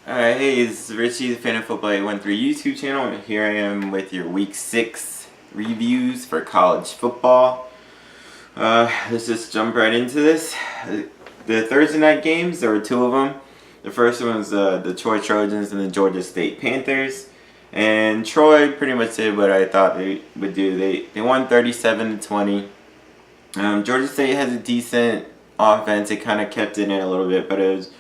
Alright, hey, it's Richie, the Fan of Football 813 YouTube channel, and here I am with your Week 6 reviews for college football. Let's just jump right into this. The Thursday night games, there were two of them. The first one was the Troy Trojans and the Georgia State Panthers. And Troy pretty much did what I thought they would do. They won 37-20. Georgia State has a decent offense. It kind of kept it in a little bit, but it was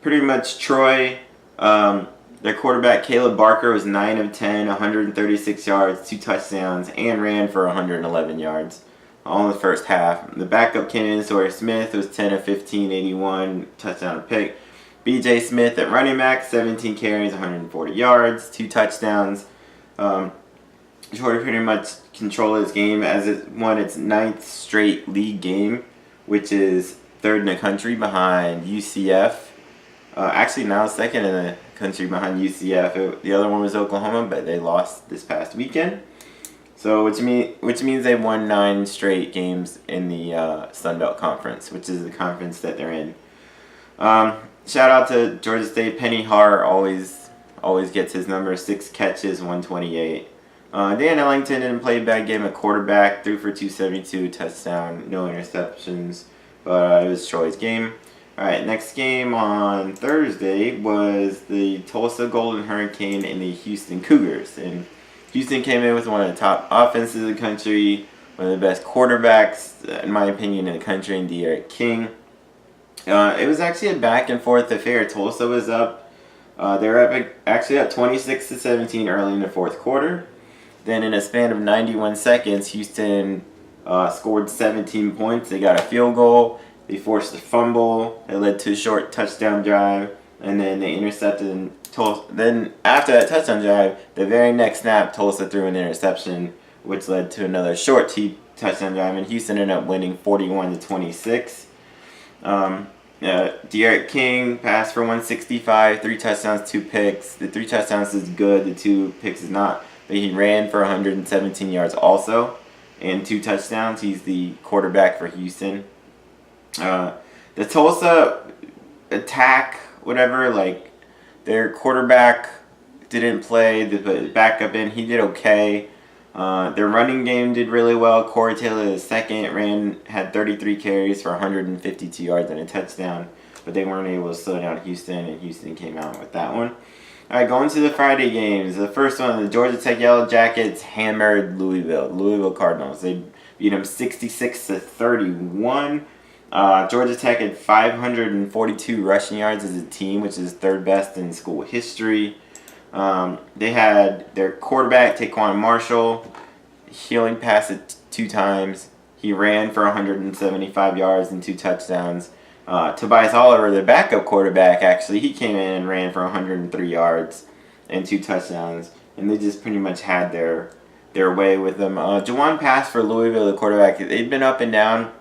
pretty much Troy. Their quarterback Caleb Barker was 9 of 10, 136 yards, 2 touchdowns, and ran for 111 yards all in the first half. The backup Kenyon Sawyer-Smith was 10 of 15, 81, touchdown and pick. B.J. Smith at running back, 17 carries, 140 yards, 2 touchdowns. Troy pretty much controlled this game as it won its 9th straight league game, which is 3rd in the country behind UCF. Actually, now second in the country behind UCF. The other one was Oklahoma, but they lost this past weekend. So, which means they've won 9 straight games in the Sun Belt Conference, which is the conference that they're in. Shout out to Georgia State. Penny Hart always gets his number. 6 catches, 128. Dan Ellington didn't play a bad game at quarterback. 3 for 272, touchdown, no interceptions. But it was Troy's game. Alright, next game on Thursday was the Tulsa Golden Hurricane and the Houston Cougars. And Houston came in with one of the top offenses in the country, one of the best quarterbacks, in my opinion, in the country, in D'Eriq King. It was actually a back and forth affair. Tulsa was up. They were actually up 26-17 early in the fourth quarter. Then in a span of 91 seconds, Houston scored 17 points. They got a field goal. They forced a fumble. It led to a short touchdown drive, and then they intercepted. Then after that touchdown drive, the very next snap, Tulsa threw an interception, which led to another short touchdown drive, and Houston ended up winning 41-26. D'Eriq King passed for 165, 3 touchdowns, 2 picks. The 3 touchdowns is good. The 2 picks is not. But he ran for 117 yards also, and 2 touchdowns. He's the quarterback for Houston. The Tulsa attack, their quarterback didn't play, the backup in, he did okay. Their running game did really well. Corey Taylor II had 33 carries for 152 yards and a touchdown, but they weren't able to slow down Houston, and Houston came out with that one. Alright, going to the Friday games. The first one, the Georgia Tech Yellow Jackets hammered Louisville Cardinals. They beat them 66-31. Georgia Tech had 542 rushing yards as a team, which is 3rd best in school history. They had their quarterback, Taquan Marshall. He only passed it 2 times. He ran for 175 yards and 2 touchdowns. Tobias Oliver, the backup quarterback, actually, he came in and ran for 103 yards and 2 touchdowns. And they just pretty much had their way with them. Jawan passed for Louisville, the quarterback. They've been up and down.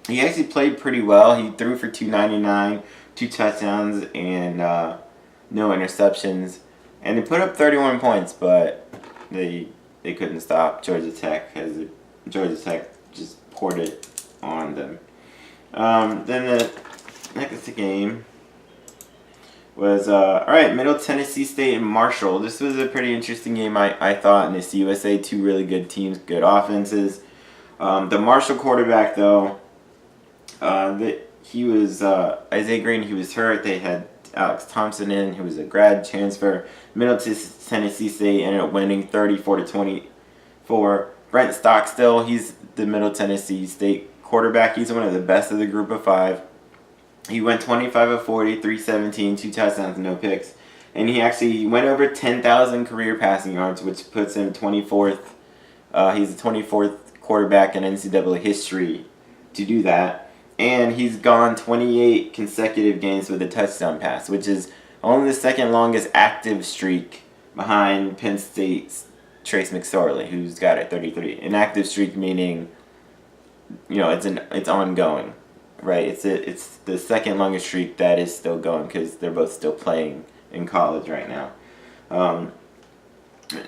He actually played pretty well. He threw for 299, 2 touchdowns, and no interceptions. And they put up 31 points, but they couldn't stop Georgia Tech, as Georgia Tech just poured it on them. Then the next game was Middle Tennessee State and Marshall. This was a pretty interesting game, I thought, in this USA. 2 really good teams, good offenses. The Marshall quarterback, though, he was Isaiah Green. He was hurt. They had Alex Thompson in, who was a grad transfer. Middle Tennessee State ended up winning 34-24. Brent Stockstill, he's the Middle Tennessee State quarterback. He's one of the best of the group of 5. He went 25 of 40, 317, 2 touchdowns, no picks. And he went over 10,000 career passing yards, which puts him 24th. He's the 24th quarterback in NCAA history to do that. And he's gone 28 consecutive games with a touchdown pass, which is only the 2nd longest active streak behind Penn State's Trace McSorley, who's got it 33. An active streak meaning, it's ongoing, right? It's the 2nd longest streak that is still going because they're both still playing in college right now.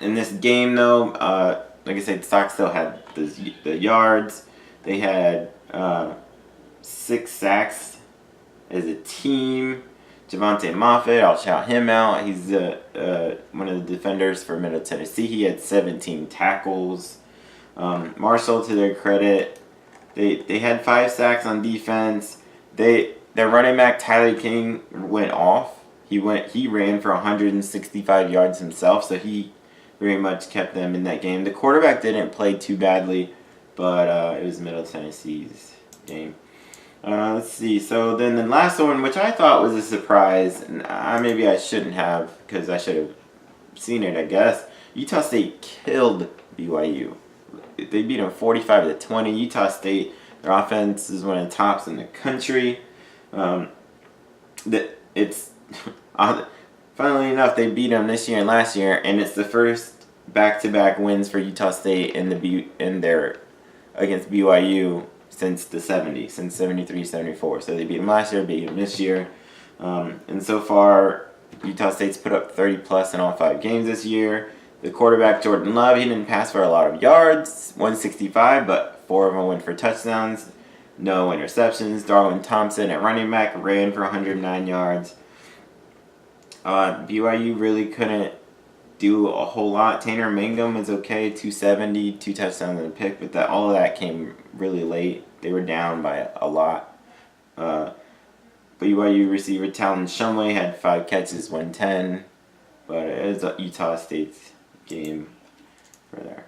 In this game, though, like I said, Stockstill had the yards. They had 6 sacks as a team. Javante Moffett, I'll shout him out. He's one of the defenders for Middle Tennessee. He had 17 tackles. Marshall, to their credit, they had 5 sacks on defense. Their running back Tyler King went off. He ran for 165 yards himself, so he very much kept them in that game. The quarterback didn't play too badly, but it was Middle Tennessee's game. Let's see. So then the last one, which I thought was a surprise, and maybe I shouldn't have because I should have seen it, I guess. Utah State killed BYU. They beat them 45-20. Utah State, their offense is one of the tops in the country. Funnily enough, they beat them this year and last year, and it's the first back-to-back wins for Utah State against BYU since the 70s, since 73-74. So they beat them last year, beat them this year. And so far, Utah State's put up 30-plus in all 5 games this year. The quarterback, Jordan Love, he didn't pass for a lot of yards, 165, but 4 of them went for touchdowns. No interceptions. Darwin Thompson at running back ran for 109 yards. BYU really couldn't do a whole lot. Tanner Mangum was okay, 270, 2 touchdowns and a pick, but all of that came really late. They were down by a lot. BYU receiver Talon Shumway had 5 catches, 110, but it was Utah State's game for there.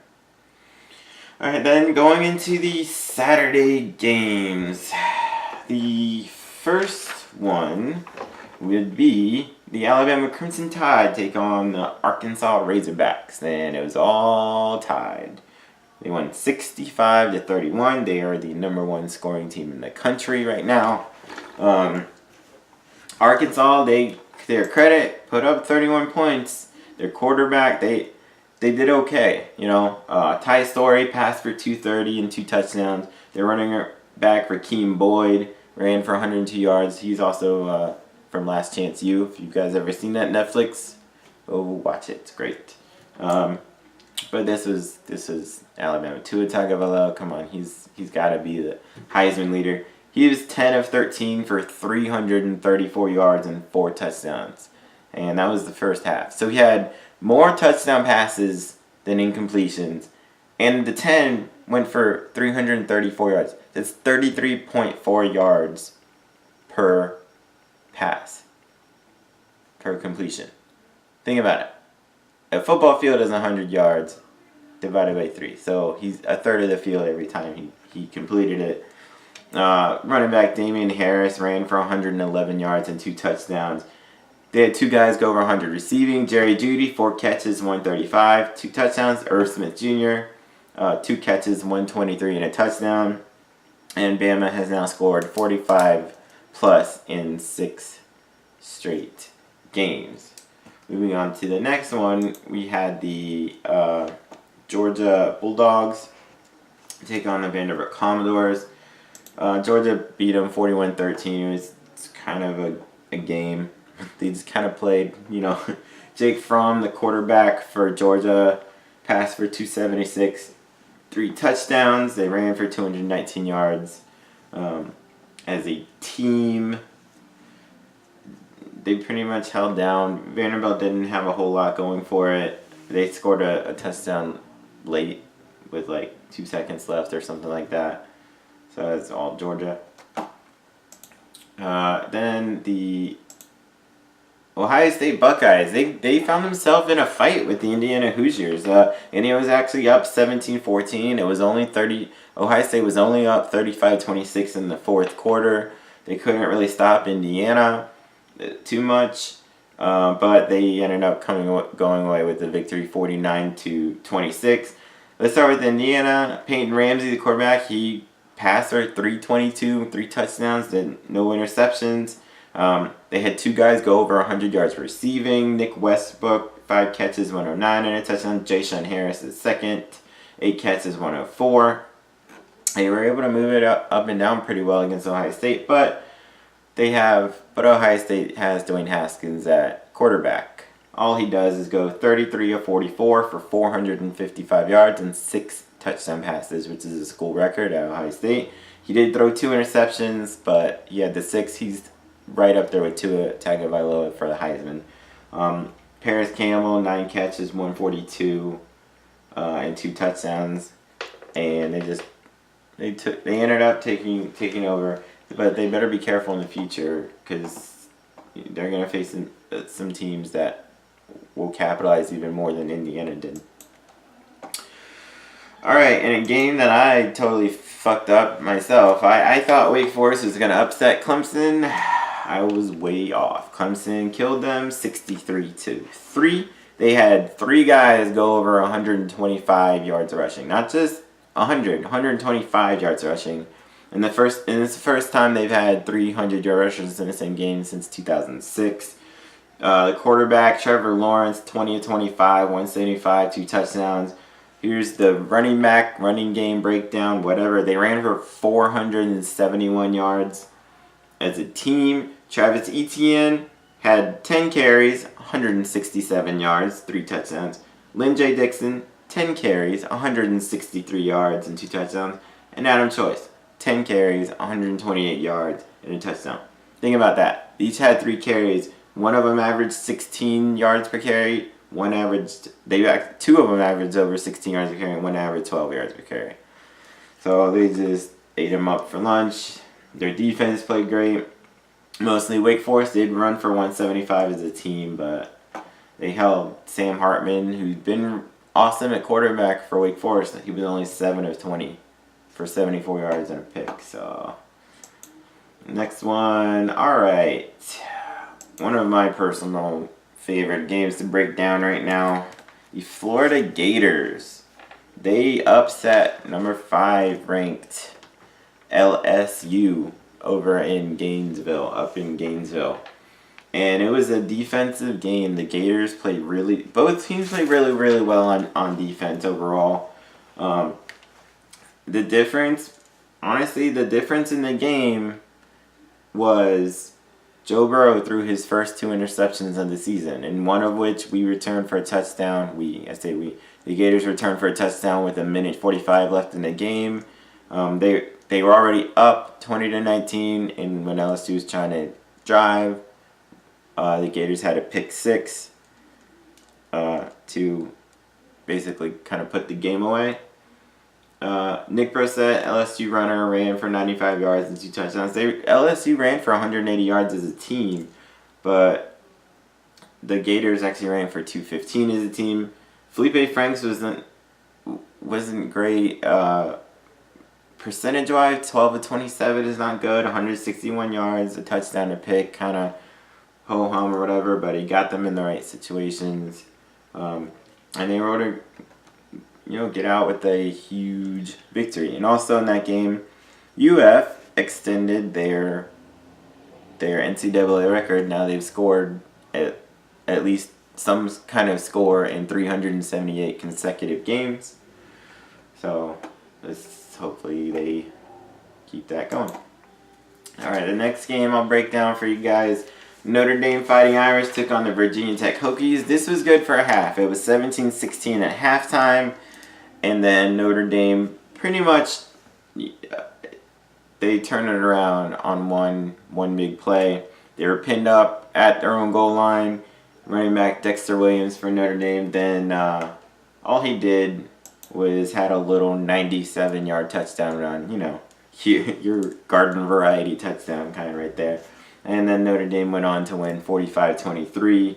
Alright, then going into the Saturday games. The first one would be the Alabama Crimson Tide take on the Arkansas Razorbacks, and it was all tied. They won 65-31. They are the number 1 scoring team in the country right now. Arkansas, their credit, put up 31 points. Their quarterback, they did okay. Ty Story passed for 230 and 2 touchdowns. Their running back, Rakeem Boyd, ran for 102 yards. He's also from Last Chance U. If you guys ever seen that Netflix, go watch it. It's great. But this was Alabama. Tua Tagovailoa, come on, he's got to be the Heisman leader. He was 10 of 13 for 334 yards and 4 touchdowns, and that was the first half. So he had more touchdown passes than incompletions, and the 10 went for 334 yards. That's 33.4 yards per pass, per completion. Think about it. A football field is 100 yards divided by 3. So he's a third of the field every time he completed it. Running back Damian Harris ran for 111 yards and 2 touchdowns. They had 2 guys go over 100 receiving. Jerry Jeudy, 4 catches, 135, 2 touchdowns. Irv Smith Jr., 2 catches, 123 and a touchdown. And Bama has now scored 45 plus in 6 straight games. Moving on to the next one, we had the Georgia Bulldogs take on the Vanderbilt Commodores. Georgia beat them 41-13. It was kind of a game. They just kind of played, Jake Fromm, the quarterback for Georgia, passed for 276, 3 touchdowns. They ran for 219 yards. As a team, they pretty much held down. Vanderbilt didn't have a whole lot going for it. They scored a touchdown late with 2 seconds left or something like that. So that's all Georgia. Then the Ohio State Buckeyes, they found themselves in a fight with the Indiana Hoosiers. Indiana was actually up 17-14. It was only Ohio State was only up 35-26 in the 4th quarter. They couldn't really stop Indiana too much, but they ended up going away with the victory 49-26. Let's start with Indiana. Peyton Ramsey, the quarterback, he passed for 322, 3 touchdowns, no interceptions. They had 2 guys go over 100 yards receiving. Nick Westbrook, 5 catches, 109 and a touchdown. Ja'Shawn Harris is second, 8 catches, 104. They were able to move it up and down pretty well against Ohio State, but Ohio State has Dwayne Haskins at quarterback. All he does is go 33 of 44 for 455 yards and 6 touchdown passes, which is a school record at Ohio State. He did throw 2 interceptions, but he had the 6. He's right up there with Tua Tagovailoa for the Heisman. Paris Campbell, 9 catches, 142, and 2 touchdowns, and they ended up taking over, but they better be careful in the future because they're gonna face some teams that will capitalize even more than Indiana did. Alright, in a game that I totally fucked up myself, I thought Wake Forest was going to upset Clemson. I was way off. Clemson killed them 63-3. They had 3 guys go over 125 yards rushing. Not just 125 yards rushing. And it's the first time they've had 300-yard rushers in the same game since 2006. The quarterback, Trevor Lawrence, 20-25, 175, 2 touchdowns. Here's the running game breakdown, whatever. They ran for 471 yards as a team. Travis Etienne had 10 carries, 167 yards, 3 touchdowns. Lynn J. Dixon, 10 carries, 163 yards and 2 touchdowns. And Adam Choice, 10 carries, 128 yards and a touchdown. Think about that. They each had 3 carries. One of them averaged 16 yards per carry. Two of them averaged over 16 yards per carry, and one averaged 12 yards per carry. So they just ate them up for lunch. Their defense played great. Mostly Wake Forest did run for 175 as a team, but they held Sam Hartman, who's been awesome at quarterback for Wake Forest. He was only 7 of 20 for 74 yards and a pick. So next one, all right. One of my personal favorite games to break down right now, the Florida Gators. They upset number 5 ranked LSU over in Gainesville, up in Gainesville. And it was a defensive game. The Gators both teams played really well on defense overall. The difference in the game was Joe Burrow threw his first 2 interceptions of the season, and one of which we returned for a touchdown. The Gators returned for a touchdown with 1:45 left in the game. They were already up 20-19, and when LSU was trying to drive, the Gators had a pick 6 to basically kind of put the game away. Nick Brossette, LSU runner, ran for 95 yards and 2 touchdowns. LSU ran for 180 yards as a team, but the Gators actually ran for 215 as a team. Felipe Franks wasn't great. Percentage-wise, 12 of 27 is not good. 161 yards, a touchdown, a pick, kind of ho-hum or whatever, but he got them in the right situations. And they were able to get out with a huge victory. And also in that game, UF extended their NCAA record. Now they've scored at least some kind of score in 378 consecutive games. So hopefully they keep that going. Alright, the next game I'll break down for you guys. Notre Dame Fighting Irish took on the Virginia Tech Hokies. This was good for a half. It was 17-16 at halftime. And then Notre Dame pretty much, they turned it around on one big play. They were pinned up at their own goal line. Running back Dexter Williams for Notre Dame. Then all he did was had a little 97-yard touchdown run. Your garden variety touchdown kind of right there. And then Notre Dame went on to win 45-23.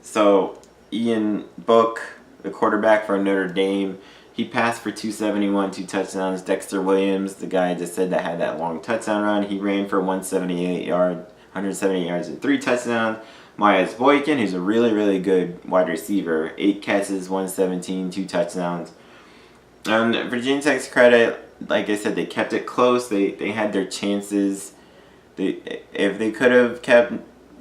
So Ian Book, the quarterback for Notre Dame, he passed for 271, 2 touchdowns. Dexter Williams, the guy I just said that had that long touchdown run, he ran for 178 yards and 3 touchdowns. Miles Boykin, who's a really good wide receiver, 8 catches, 117, 2 touchdowns. Virginia Tech's credit, like I said, they kept it close. They had their chances. If they could have kept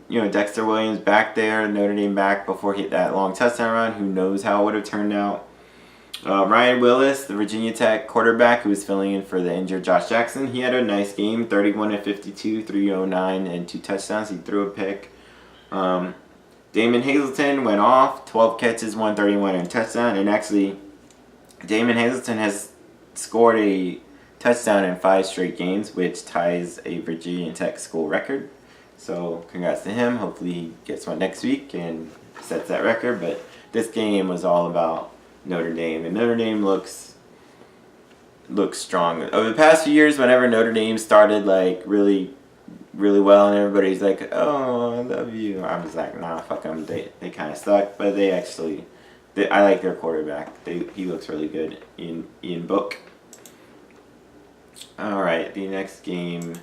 Dexter Williams back there, Notre Dame back before he hit that long touchdown run, who knows how it would have turned out. Ryan Willis, the Virginia Tech quarterback who was filling in for the injured Josh Jackson, he had a nice game, 31 of 52, 309, and 2 touchdowns. He threw a pick. Damon Hazleton went off, 12 catches, 131, and a touchdown. And actually, Damon Hazleton has scored a touchdown in 5 straight games, which ties a Virginia Tech school record. So congrats to him. Hopefully he gets one next week and sets that record. But this game was all about Notre Dame, and Notre Dame looks strong. Over the past few years, whenever Notre Dame started like really well, and everybody's like, "Oh, I love you," I was like, "Nah, fuck them." They kind of suck, but I like their quarterback. He looks really good. Ian Book. All right, the next game.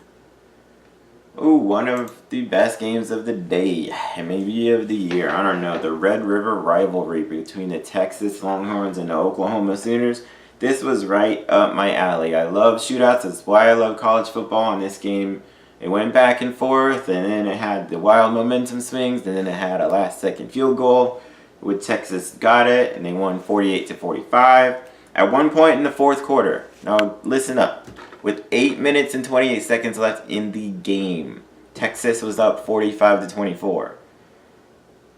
Ooh, one of the best games of the day, and maybe of the year. I don't know. The Red River rivalry between the Texas Longhorns and the Oklahoma Sooners. This was right up my alley. I love shootouts. That's why I love college football. In this game, it went back and forth, and then it had the wild momentum swings, and then it had a last-second field goal, with Texas got it, and they won 48-45. At one point in the fourth quarter, now listen up, with 8 minutes and 28 seconds left in the game, Texas was up 45-24.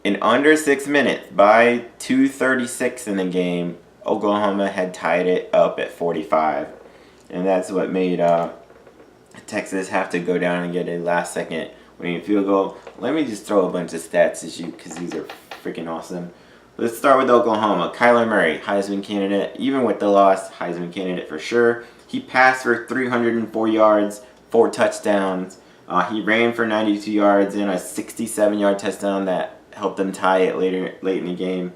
In under 6 minutes, by 2:36 in the game, Oklahoma had tied it up at 45. And that's what made Texas have to go down and get a last-second winning field goal. Let me just throw a bunch of stats at you because these are freaking awesome. Let's start with Oklahoma. Kyler Murray, Heisman candidate. Even with the loss, Heisman candidate for sure. He passed for 304 yards, 4 touchdowns. He ran for 92 yards and a 67-yard touchdown that helped them tie it late in the game.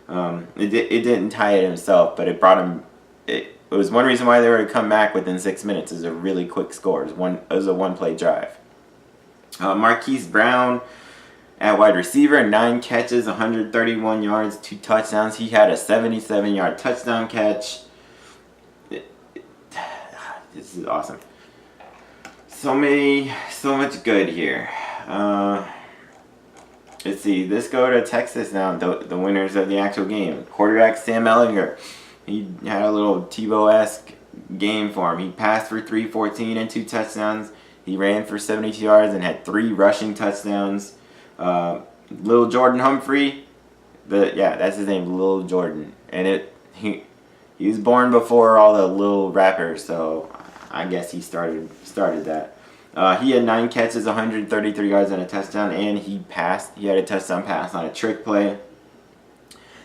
It didn't tie it himself, but it brought him. It was one reason why they were to come back within 6 minutes. Is a really quick score. It was a one-play drive. Marquise Brown at wide receiver, 9 catches, 131 yards, 2 touchdowns. He had a 77-yard touchdown catch. This is awesome. So much good here. Let's see. Let's go to Texas now. The winners of the actual game. Quarterback Sam Ehlinger. He had a little Tebow-esque game for him. He passed for 314 and 2 touchdowns. He ran for 72 yards and had 3 rushing touchdowns. Little Jordan Humphrey. That's his name, Little Jordan. And he was born before all the little rappers, so I guess he started that. He had 9 catches, 133 yards, and a touchdown, and he passed. He had a touchdown pass on a trick play.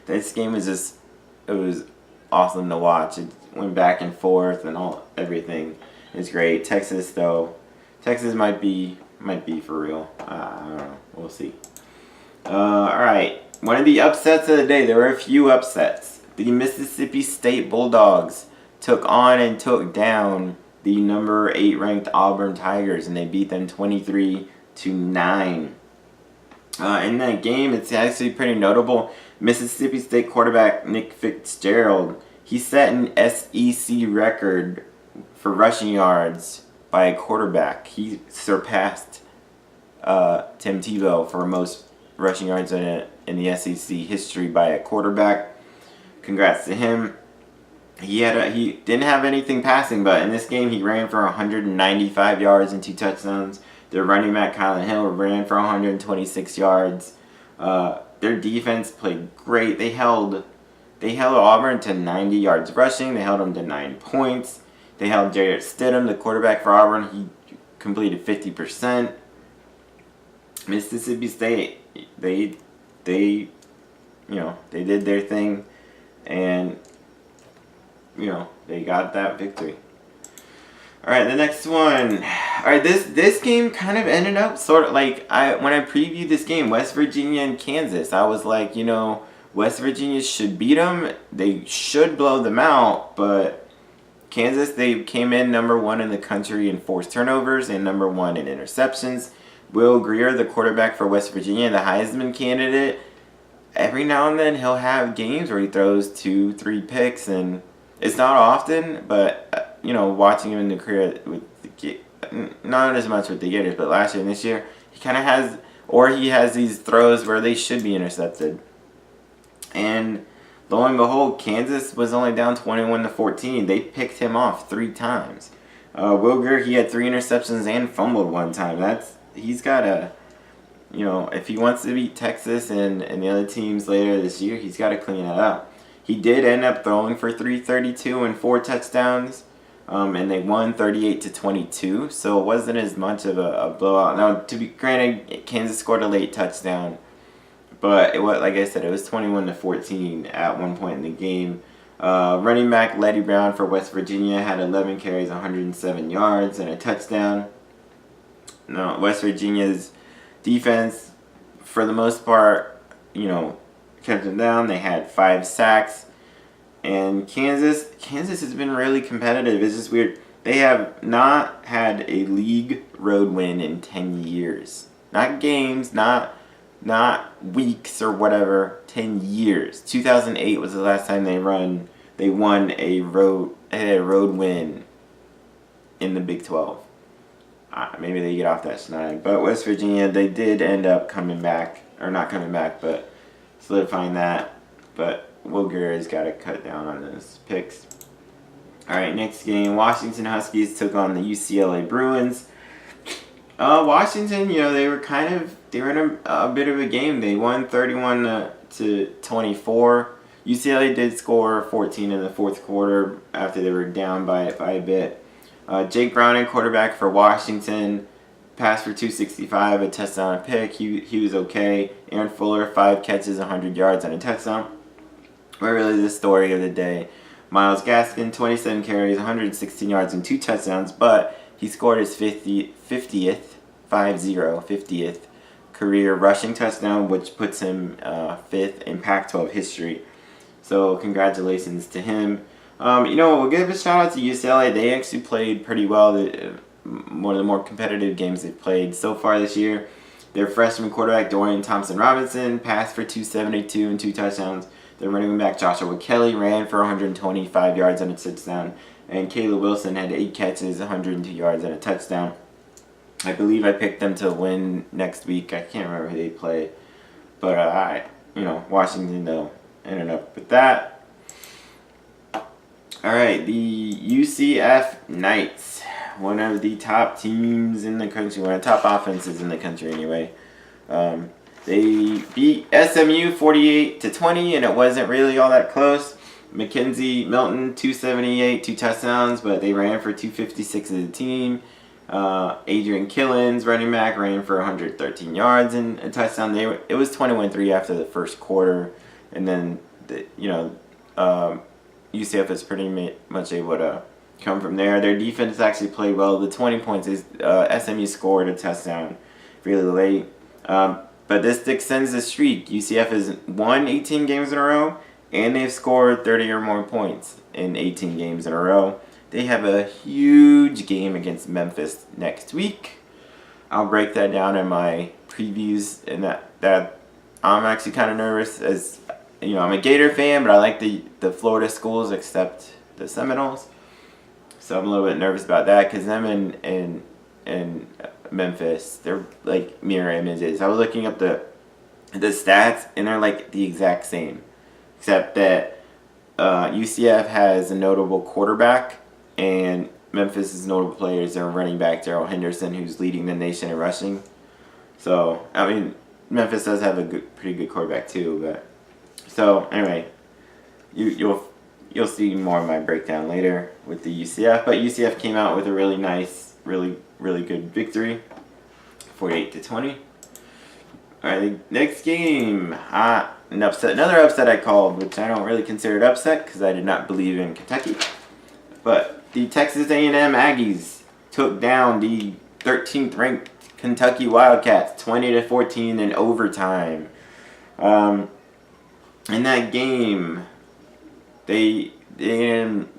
This game was awesome to watch. It went back and forth and everything. It's great. Texas might be for real. I don't know. We'll see. All right. One of the upsets of the day. There were a few upsets. The Mississippi State Bulldogs took down the number 8 ranked Auburn Tigers, and they beat them 23-9. In that game, it's actually pretty notable. Mississippi State quarterback Nick Fitzgerald, he set an SEC record for rushing yards by a quarterback. He surpassed Tim Tebow for most rushing yards in the SEC history by a quarterback. Congrats to him. He didn't have anything passing, but in this game he ran for 195 yards and 2 touchdowns. Their running back Kylan Hill ran for 126 yards. Their defense played great. They held Auburn to 90 yards rushing. They held them to 9 points. They held Jarrett Stidham, the quarterback for Auburn. He completed 50%. Mississippi State, they did their thing, and they got that victory. All right, the next one. All right, this game kind of ended up sort of like when I previewed this game, West Virginia and Kansas. I was like, West Virginia should beat them. They should blow them out, but Kansas, they came in number 1 in the country in forced turnovers and number 1 in interceptions. Will Grier, the quarterback for West Virginia, the Heisman candidate, every now and then he'll have games where he throws 2-3 picks, and it's not often, but watching him in the career with not as much with the Gators, but last year and this year, he has these throws where they should be intercepted. And lo and behold, Kansas was only down 21-14. They picked him off 3 times. Will Grier, he had 3 interceptions and fumbled 1 time. He's got to, if he wants to beat Texas and the other teams later this year, he's got to clean that up. He did end up throwing for 332 and 4 touchdowns. and they won 38-22. So it wasn't as much of a blowout. Now, to be granted, Kansas scored a late touchdown, but it was, like I said, it was 21-14 at one point in the game. Running back Letty Brown for West Virginia had 11 carries, 107 yards, and a touchdown. No, West Virginia's defense, for the most part, kept them down. They had 5 sacks. And Kansas has been really competitive. It's just weird. They have not had a league road win in 10 years. Not games, not weeks or whatever. 10 years. 2008 was the last time they won a road win in the Big 12. Maybe they get off that snide. But West Virginia, they did end up coming back, or not coming back, but solidifying that. But Will Guerra's got to cut down on those picks. Alright, next game. Washington Huskies took on the UCLA Bruins. Washington, they were in a bit of a game. They won 31-24. UCLA did score 14 in the fourth quarter after they were down by a bit. Jake Browning, quarterback for Washington, passed for 265, a touchdown, a pick. He was okay. Aaron Fuller, 5 catches, 100 yards, and a touchdown. But really the story of the day. Myles Gaskin, 27 carries, 116 yards, and 2 touchdowns, but he scored his 50th career rushing touchdown, which puts him 5th in Pac-12 history. So congratulations to him. We'll give a shout out to UCLA. They actually played pretty well. One of the more competitive games they've played so far this year. Their freshman quarterback, Dorian Thompson-Robinson, passed for 272 and 2 touchdowns. Their running back, Joshua Kelly, ran for 125 yards and a touchdown. And Caleb Wilson had 8 catches, 102 yards, and a touchdown. I believe I picked them to win next week. I can't remember who they play. But, Washington, though, ended up with that. Alright, the UCF Knights. One of the top teams in the country. One of the top offenses in the country, anyway. They beat SMU 48-20, and it wasn't really all that close. Mackenzie Milton, 278, 2 touchdowns, but they ran for 256 as a team. Adrian Killens, running back, ran for 113 yards and a touchdown. It was 21-3 after the first quarter, and then UCF is pretty much able to come from there. Their defense actually played well. The 20 points is SMU scored a touchdown really late. But this extends the streak. UCF has won 18 games in a row, and they've scored 30 or more points in 18 games in a row. They have a huge game against Memphis next week. I'll break that down in my previews, and that I'm actually kind of nervous as, I'm a Gator fan, but I like the Florida schools except the Seminoles. So I'm a little bit nervous about that because them and Memphis, they're like mirror images. I was looking up the stats, and they're like the exact same, except that UCF has a notable quarterback, and Memphis' notable players are running back Darrell Henderson, who's leading the nation in rushing. So Memphis does have a pretty good quarterback too. But so anyway, you'll see more of my breakdown later with the UCF. But UCF came out with a really nice, really good victory, 48-20. All right, the next game, another upset I called, which I don't really consider an upset because I did not believe in Kentucky. But the Texas A&M Aggies took down the 13th ranked Kentucky Wildcats 20-14 in overtime. In that game, the A&M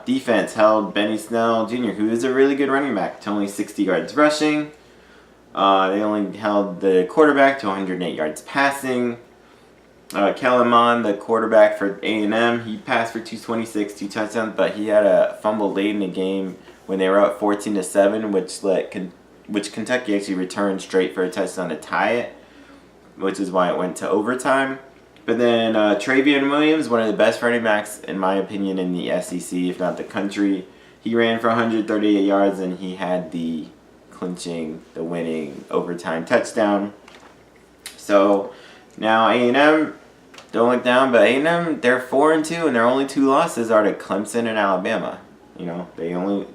defense held Benny Snell Jr., who is a really good running back, to only 60 yards rushing. They only held the quarterback to 108 yards passing. Kellen Mond, the quarterback for A&M, he passed for 226, 2 touchdowns, but he had a fumble late in the game when they were up 14-7, which Kentucky actually returned straight for a touchdown to tie it, which is why it went to overtime. But then Travion Williams, one of the best running backs, in my opinion, in the SEC, if not the country, he ran for 138 yards, and he had the winning overtime touchdown. So now A&M, don't look down, but A&M, they're 4-2, and their only 2 losses are to Clemson and Alabama. They only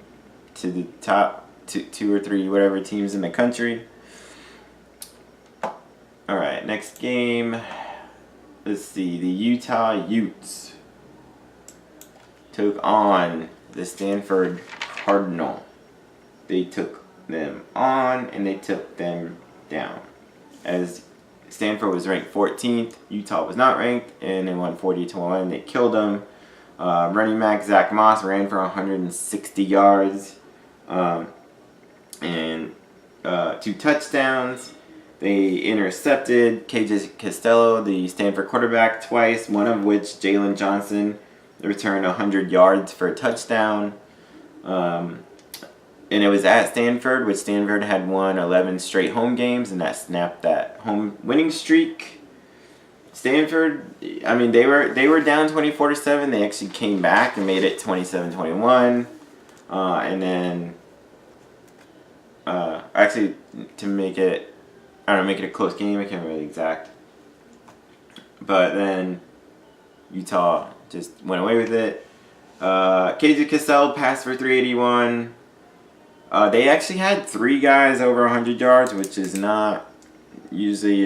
to the top two or three whatever teams in the country. All right, next game. Let's see. The Utah Utes took on the Stanford Cardinal. They took them on and they took them down. As Stanford was ranked 14th, Utah was not ranked, and they won 40-1. They killed them. Running back Zach Moss ran for 160 yards and 2 touchdowns. They intercepted KJ Costello, the Stanford quarterback, twice, one of which Jalen Johnson returned 100 yards for a touchdown. And it was at Stanford, which Stanford had won 11 straight home games, and that snapped that home winning streak. Stanford, I mean, they were down 24-7. They actually came back and made it 27-21. And then, actually, to make it, make it a close game. I can't remember the exact. But then Utah just went away with it. KJ Costello passed for 381. They actually had 3 guys over 100 yards, which is not usually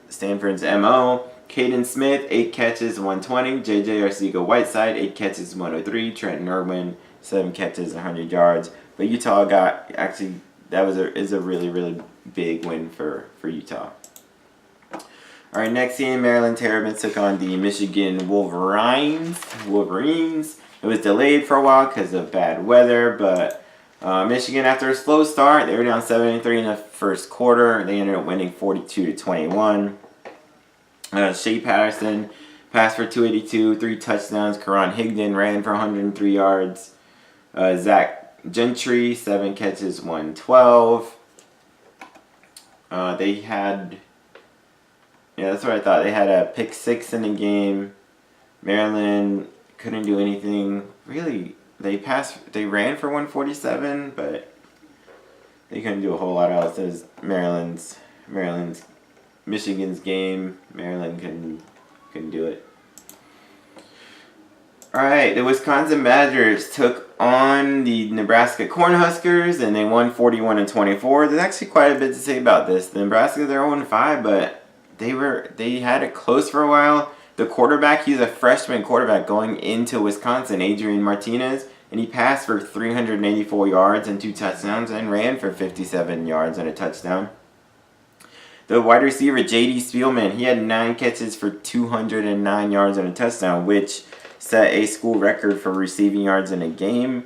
Stanford's MO. Caden Smith, 8 catches, 120. JJ Arcega-Whiteside, 8 catches, 103. Trenton Irwin, 7 catches, 100 yards. But Utah got, actually, is a really, really big win for Utah. All right, next game, Maryland Terrapins took on the Michigan Wolverines. It was delayed for a while because of bad weather, but Michigan, after a slow start, they were down 7-3 in the first quarter. They ended up winning 42-21. Shea Patterson passed for 282, 3 touchdowns. Karan Higdon ran for 103 yards. Zach Gentry, 7 catches, 112. They had, that's what I thought. They had a pick 6 in the game. Maryland couldn't do anything. Really, they ran for 147, but they couldn't do a whole lot else. It was Michigan's game. Maryland couldn't do it. All right, the Wisconsin Badgers took on the Nebraska Cornhuskers, and they won 41-24. There's actually quite a bit to say about this. The Nebraska, they're 0-5, but they had it close for a while. The quarterback, he's a freshman quarterback going into Wisconsin, Adrian Martinez, and he passed for 384 yards and 2 touchdowns and ran for 57 yards and a touchdown. The wide receiver, J.D. Spielman, he had 9 catches for 209 yards and a touchdown, which set a school record for receiving yards in a game.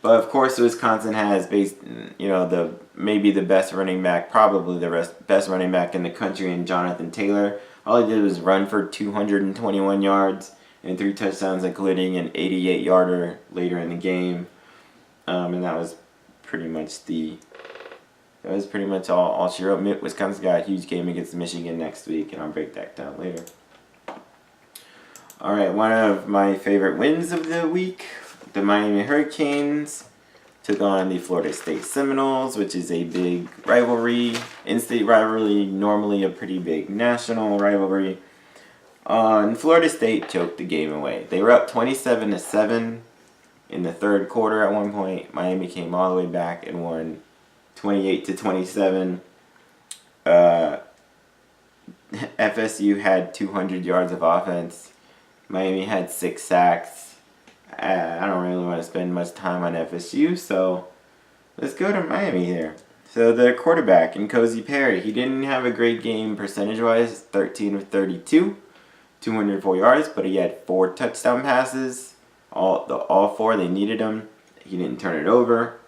But of course, Wisconsin has maybe the best running back, probably the best running back in the country, in Jonathan Taylor. All he did was run for 221 yards and 3 touchdowns, including an 88-yarder later in the game. And that was pretty much all she wrote. Wisconsin got a huge game against Michigan next week, and I'll break that down later. All right, one of my favorite wins of the week, the Miami Hurricanes took on the Florida State Seminoles, which is a big rivalry, in-state rivalry, normally a pretty big national rivalry. And Florida State choked the game away. They were up 27-7 in the third quarter at one point. Miami came all the way back and won 28-27. FSU had 200 yards of offense. Miami had 6 sacks. I don't really want to spend much time on FSU, so let's go to Miami here. So the quarterback, N'Kosi Perry, he didn't have a great game percentage-wise, 13 of 32, 204 yards, but he had 4 touchdown passes. All 4, they needed him. He didn't turn it over.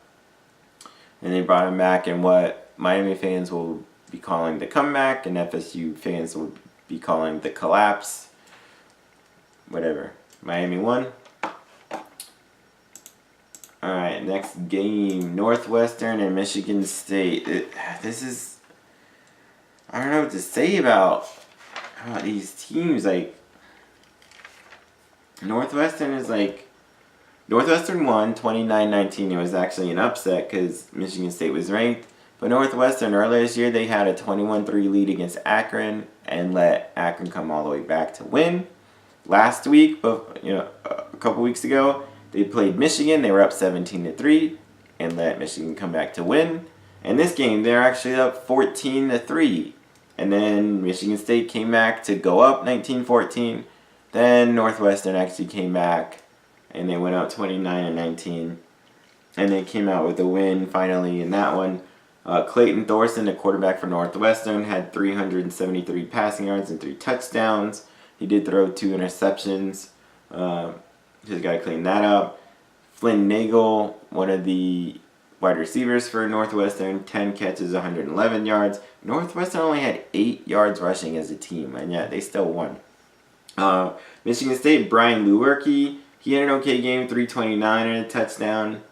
And they brought him back in what Miami fans will be calling the comeback, and FSU fans will be calling the collapse. Whatever. Miami won. Alright, next game. Northwestern and Michigan State. This is... I don't know what to say about these teams. Northwestern won 29-19. It was actually an upset because Michigan State was ranked. But Northwestern, earlier this year, they had a 21-3 lead against Akron and let Akron come all the way back to win. Last week, a couple weeks ago, They played Michigan. They were up 17-3 and let Michigan come back to win. In this game, they're actually up 14-3. And then Michigan State came back to go up 19-14. Then Northwestern actually came back and they went up 29-19. And they came out with a win finally in that one. Clayton Thorson, the quarterback for Northwestern, had 373 passing yards and 3 touchdowns. He did throw 2 interceptions. Just got to clean that up. Flynn Nagel, one of the wide receivers for Northwestern, 10 catches, 111 yards. Northwestern only had 8 yards rushing as a team, and yet they still won. Michigan State, Brian Lewerke, he had an okay game, 329 and a touchdown.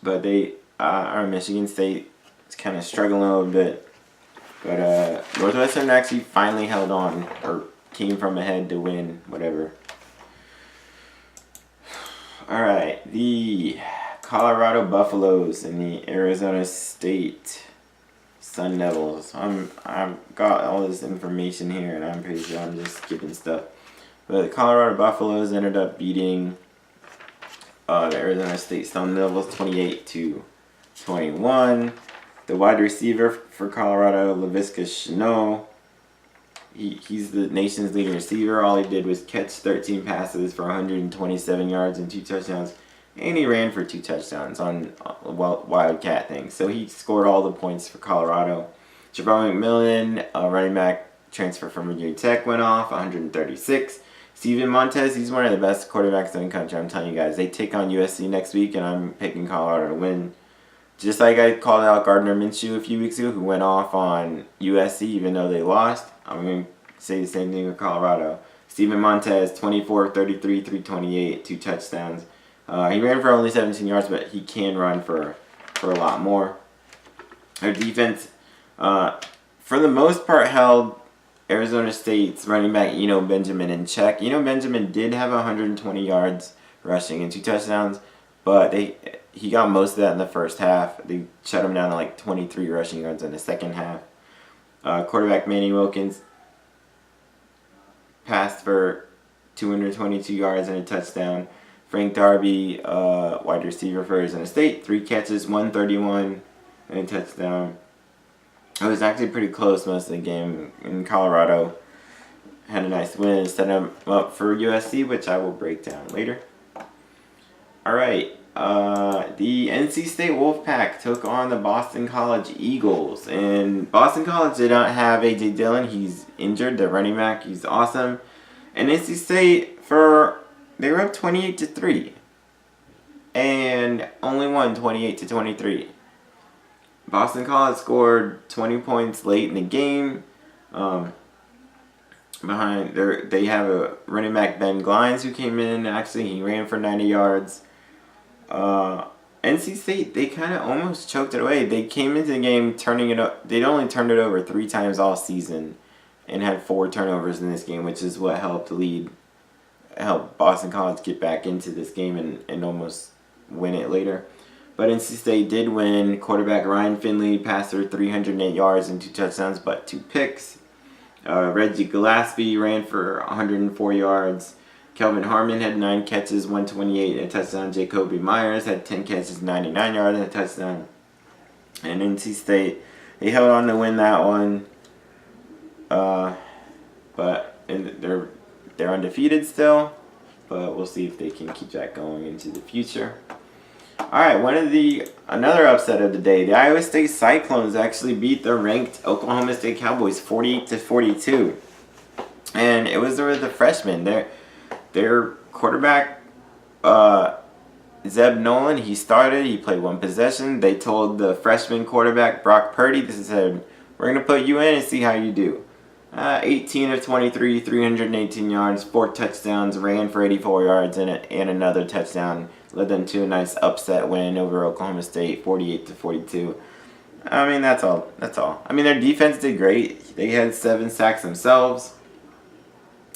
But Michigan State is kind of struggling a little bit. But Northwestern actually finally held on, or came from ahead to win, whatever. Alright, the Colorado Buffaloes and the Arizona State Sun Devils. I've got all this information here, and I'm pretty sure I'm just skipping stuff. But the Colorado Buffaloes ended up beating the Arizona State Sun Devils 28-21. The wide receiver for Colorado, Laviska Shenault, he's the nation's leading receiver. All he did was catch 13 passes for 127 yards and 2 touchdowns. And he ran for 2 touchdowns on a Wildcat thing. So he scored all the points for Colorado. Javon McMillan, running back transfer from Virginia Tech, went off, 136. Steven Montez, he's one of the best quarterbacks in the country. I'm telling you guys, they take on USC next week, and I'm picking Colorado to win. Just like I called out Gardner Minshew a few weeks ago, who went off on USC even though they lost. I'm going to say the same thing with Colorado. Steven Montez, 24, 33, 328, 2 touchdowns. He ran for only 17 yards, but he can run for a lot more. Their defense, for the most part, held Arizona State's running back Eno Benjamin in check. Eno Benjamin did have 120 yards rushing and 2 touchdowns, but he got most of that in the first half. They shut him down to like 23 rushing yards in the second half. Quarterback Manny Wilkins passed for 222 yards and a touchdown. Frank Darby, wide receiver for Arizona State, 3 catches, 131 and a touchdown. It was actually pretty close most of the game. In Colorado had a nice win, set him up for USC, which I will break down later. Alright, the NC State Wolfpack took on the Boston College Eagles. And Boston College did not have A.J. Dillon. He's injured, the running back. He's awesome. And NC State, they were up 28-3. And only won 28-23. Boston College scored 20 points late in the game. They have a running back, Ben Glines, who came in. Actually, he ran for 90 yards. NC State, they kind of almost choked it away. They came into the game turning it up. They'd only turned it over 3 times all season and had 4 turnovers in this game, which is what helped Boston College get back into this game and almost win it later. But NC State did win. Quarterback Ryan Finley passed for 308 yards and 2 touchdowns, but 2 picks. Reggie Gillespie ran for 104 yards. Kelvin Harmon had 9 catches, 128 and a touchdown. Jacoby Myers had 10 catches, 99 yards and a touchdown. And NC State, they held on to win that one. But they're undefeated still. But we'll see if they can keep that going into the future. Alright, another upset of the day. The Iowa State Cyclones actually beat the ranked Oklahoma State Cowboys 48-42. And it was the freshmen. Their quarterback, Zeb Nolan, he played 1 possession. They told the freshman quarterback, Brock Purdy, they said, we're going to put you in and see how you do. 18 of 23, 318 yards, 4 touchdowns, ran for 84 yards and another touchdown. Led them to a nice upset win over Oklahoma State, 48-42. I mean, that's all. I mean, their defense did great. They had 7 sacks themselves.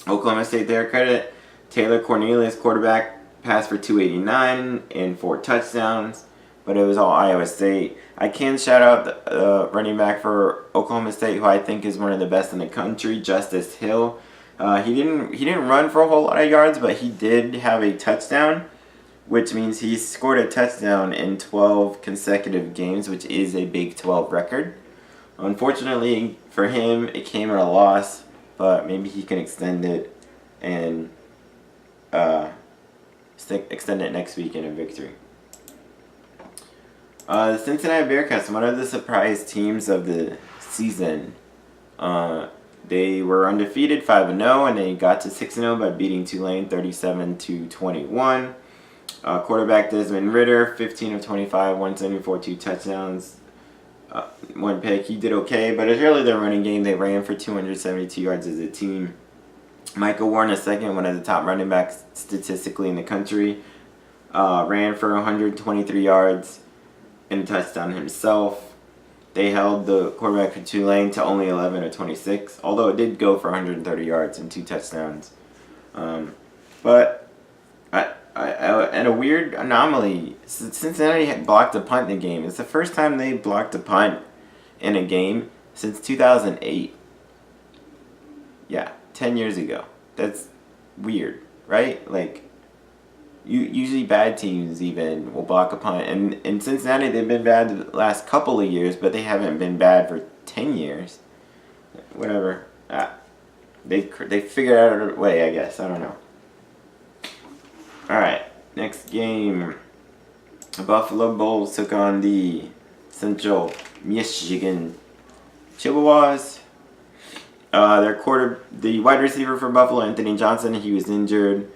Oklahoma State, their credit, Taylor Cornelius, quarterback, passed for 289 and 4 touchdowns. But it was all Iowa State. I can shout out the running back for Oklahoma State, who I think is one of the best in the country, Justice Hill. He didn't run for a whole lot of yards, but he did have a touchdown. which means he's scored a touchdown in 12 consecutive games, which is a Big 12 record. Unfortunately for him, it came at a loss, but maybe he can extend it and extend it next week in a victory. The Cincinnati Bearcats, one of the surprise teams of the season. They were undefeated, 5-0, and they got to 6-0 by beating Tulane 37-21. Quarterback Desmond Ridder, 15 of 25, 174, 2 touchdowns, 1 pick. He did okay, but it's really their running game. They ran for 272 yards as a team. Michael Warren II, one of the top running backs statistically in the country, ran for 123 yards and a touchdown himself. They held the quarterback for Tulane to only 11 of 26, although it did go for 130 yards and 2 touchdowns. But and a weird anomaly, Cincinnati had blocked a punt in the game. It's the first time they blocked a punt in a game since 2008. Yeah, 10 years ago. That's weird, right? Like, usually bad teams even will block a punt. And in Cincinnati, they've been bad the last couple of years, but they haven't been bad for 10 years. Whatever. They figured out a way, I guess. I don't know. Alright, next game. The Buffalo Bulls took on the Central Michigan Chippewas. The wide receiver for Buffalo, Anthony Johnson, he was injured.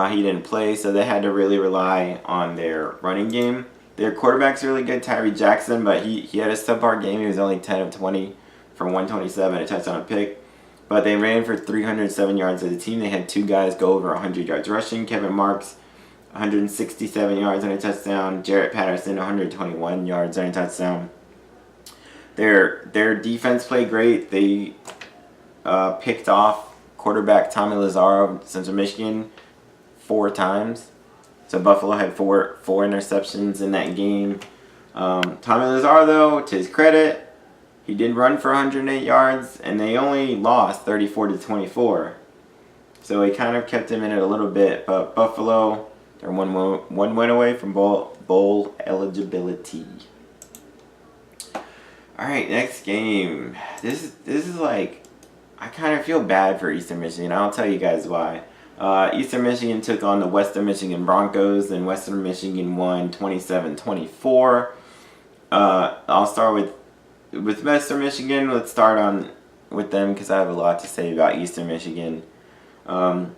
He didn't play, so they had to really rely on their running game. Their quarterback's really good, Tyree Jackson, but he had a subpar game. He was only 10 of 20 for 127, a touchdown, a pick. But they ran for 307 yards as a team. They had 2 guys go over 100 yards rushing. Kevin Marks, 167 yards and a touchdown. Jarrett Patterson, 121 yards and a touchdown. Their defense played great. They picked off quarterback Tommy Lazzaro of Central Michigan 4 times. So Buffalo had four interceptions in that game. Tommy Lazzaro, though, to his credit, he did run for 108 yards, and they only lost 34-24. So he kind of kept him in it a little bit. But Buffalo, they're one win away from bowl eligibility. All right, next game. This is like, I kind of feel bad for Eastern Michigan. I'll tell you guys why. Eastern Michigan took on the Western Michigan Broncos, and Western Michigan won 27-24. I'll start with Western Michigan. Let's start with them because I have a lot to say about Eastern Michigan. John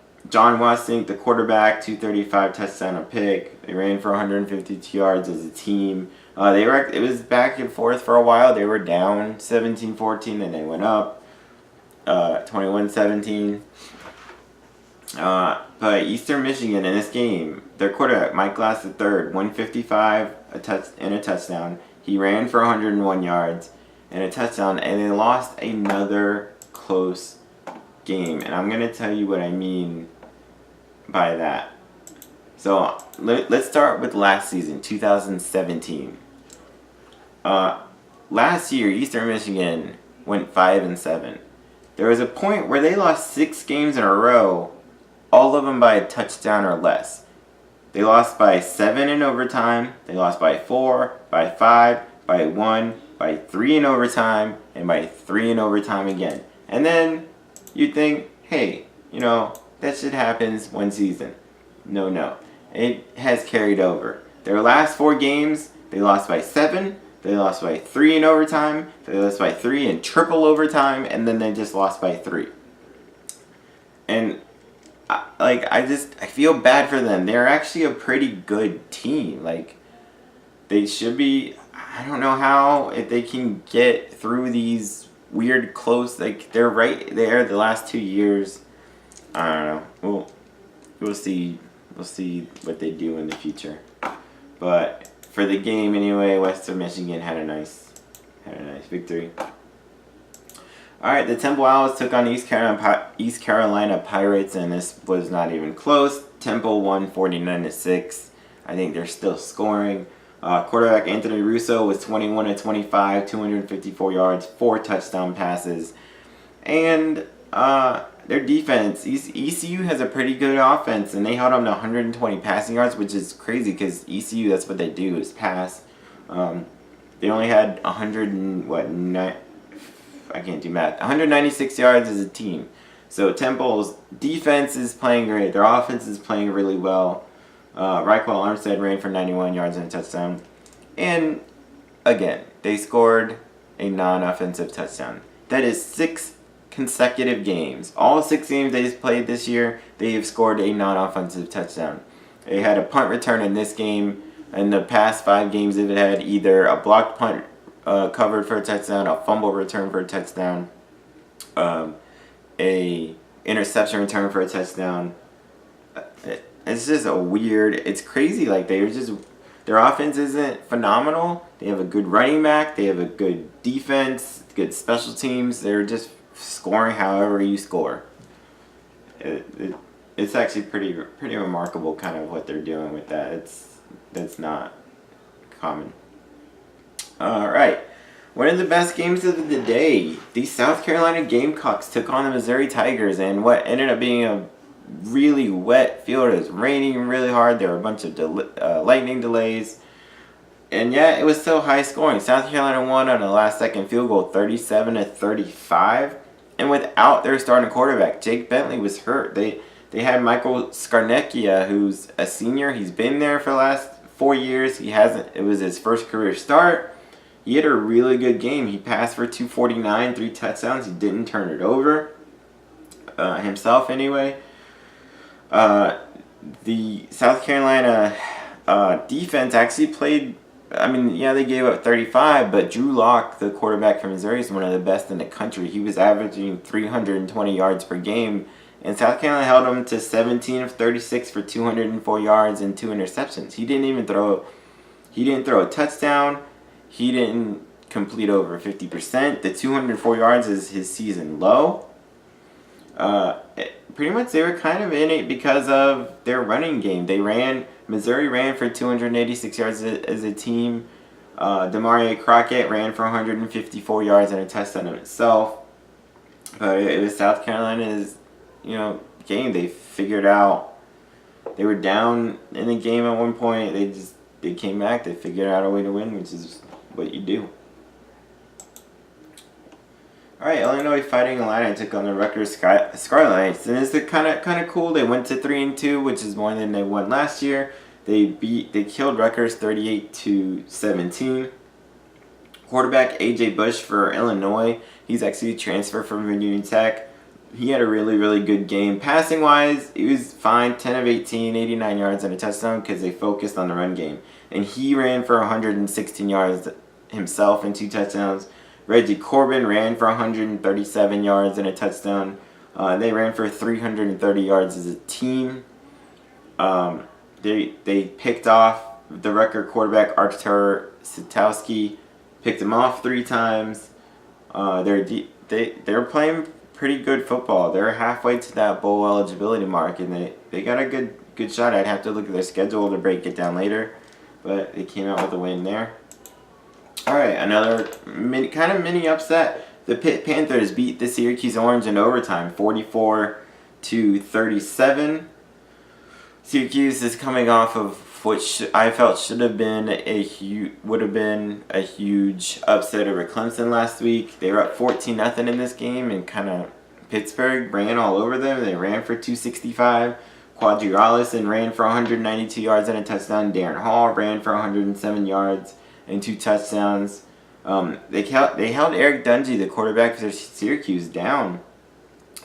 Westink, the quarterback, 235 touchdown, a pick. They ran for 152 yards as a team. It was back and forth for a while. They were down 17-14, and they went up 21-17. But Eastern Michigan in this game, their quarterback, Mike Glass III, 155 and a touchdown. He ran for 101 yards and a touchdown, and they lost another close game. And I'm going to tell you what I mean by that. So let's start with last season, 2017. Last year, Eastern Michigan went 5-7. There was a point where they lost 6 games in a row, all of them by a touchdown or less. They lost by 7 in overtime, they lost by 4, by 5, by 1, by 3 in overtime, and by 3 in overtime again. And then you'd think, hey, that shit happens one season. No. It has carried over. Their last 4 games, they lost by 7, they lost by 3 in overtime, they lost by 3 in triple overtime, and then they just lost by 3. And I feel bad for them. They're actually a pretty good team. They should be. I don't know how, if they can get through these weird close. They're right there the last 2 years. I don't know. We'll see. We'll see what they do in the future. But for the game anyway, Western Michigan had a nice victory. Alright, the Temple Owls took on East Carolina Pirates, and this was not even close. Temple won 49-6. I think they're still scoring. Quarterback Anthony Russo was 21 of 25, 254 yards, 4 touchdown passes. And their defense, ECU has a pretty good offense, and they held them to 120 passing yards, which is crazy because ECU, that's what they do, is pass. They only had 196 yards as a team. So Temple's defense is playing great. Their offense is playing really well. Raquel Armstead ran for 91 yards and a touchdown. And again, they scored a non-offensive touchdown. That is 6 consecutive games. All 6 games they've played this year, they have scored a non-offensive touchdown. They had a punt return in this game. In the past 5 games, they've had either a blocked punt covered for a touchdown, a fumble return for a touchdown, a interception return for a touchdown. It's just it's crazy. Like, their offense isn't phenomenal. They have a good running back. They have a good defense, good special teams. They're just scoring however you score. It's actually pretty remarkable, kind of what they're doing with that. That's not common. All right. One of the best games of the day, the South Carolina Gamecocks took on the Missouri Tigers, and what ended up being a really wet field. It was raining really hard. There were a bunch of lightning delays, and yet it was still high scoring. South Carolina won on a last-second field goal, 37-35, and without their starting quarterback, Jake Bentley was hurt. They had Michael Scarnecchia, who's a senior. He's been there for the last 4 years. It was his first career start. He had a really good game. He passed for 249, 3 touchdowns. He didn't turn it over himself anyway. The South Carolina defense actually played. They gave up 35, but Drew Lock, the quarterback from Missouri, is one of the best in the country. He was averaging 320 yards per game, and South Carolina held him to 17 of 36 for 204 yards and 2 interceptions. He didn't throw a touchdown. He didn't complete over 50%. The 204 yards is his season low. Pretty much they were kind of in it because of their running game. Missouri ran for 286 yards as a team. Demarie Crockett ran for 154 yards and a touchdown in itself. But it was South Carolina's, game. They figured out they were down in the game at one point. They came back. They figured out a way to win, which is what you do. All right, Illinois Fighting Illini took on the Rutgers Scarlets, and it's kind of cool. They went to 3-2, which is more than they won last year. They killed Rutgers 38-17. Quarterback AJ Bush for Illinois. He's actually transferred from Virginia Tech. He had a really, really good game. Passing wise, he was fine. 10 of 18, 89 yards and a touchdown because they focused on the run game. And he ran for 116 yards himself and 2 touchdowns. Reggie Corbin ran for 137 yards and a touchdown. They ran for 330 yards as a team. They picked off the Rutgers quarterback Artur Sitowski, picked him off 3 times. They're playing pretty good football. They're halfway to that bowl eligibility mark, and they got a good shot. I'd have to look at their schedule to break it down later, but they came out with a win there. All right, another mini upset. The Pitt Panthers beat the Syracuse Orange in overtime, 44-37. Syracuse is coming off of which I felt would have been a huge upset over Clemson last week. They were up 14-0 in this game, and Pittsburgh ran all over them. They ran for 265. Quadri Allison ran for 192 yards and a touchdown. Darren Hall ran for 107 yards and 2 touchdowns. They held Eric Dungey, the quarterback for Syracuse, down.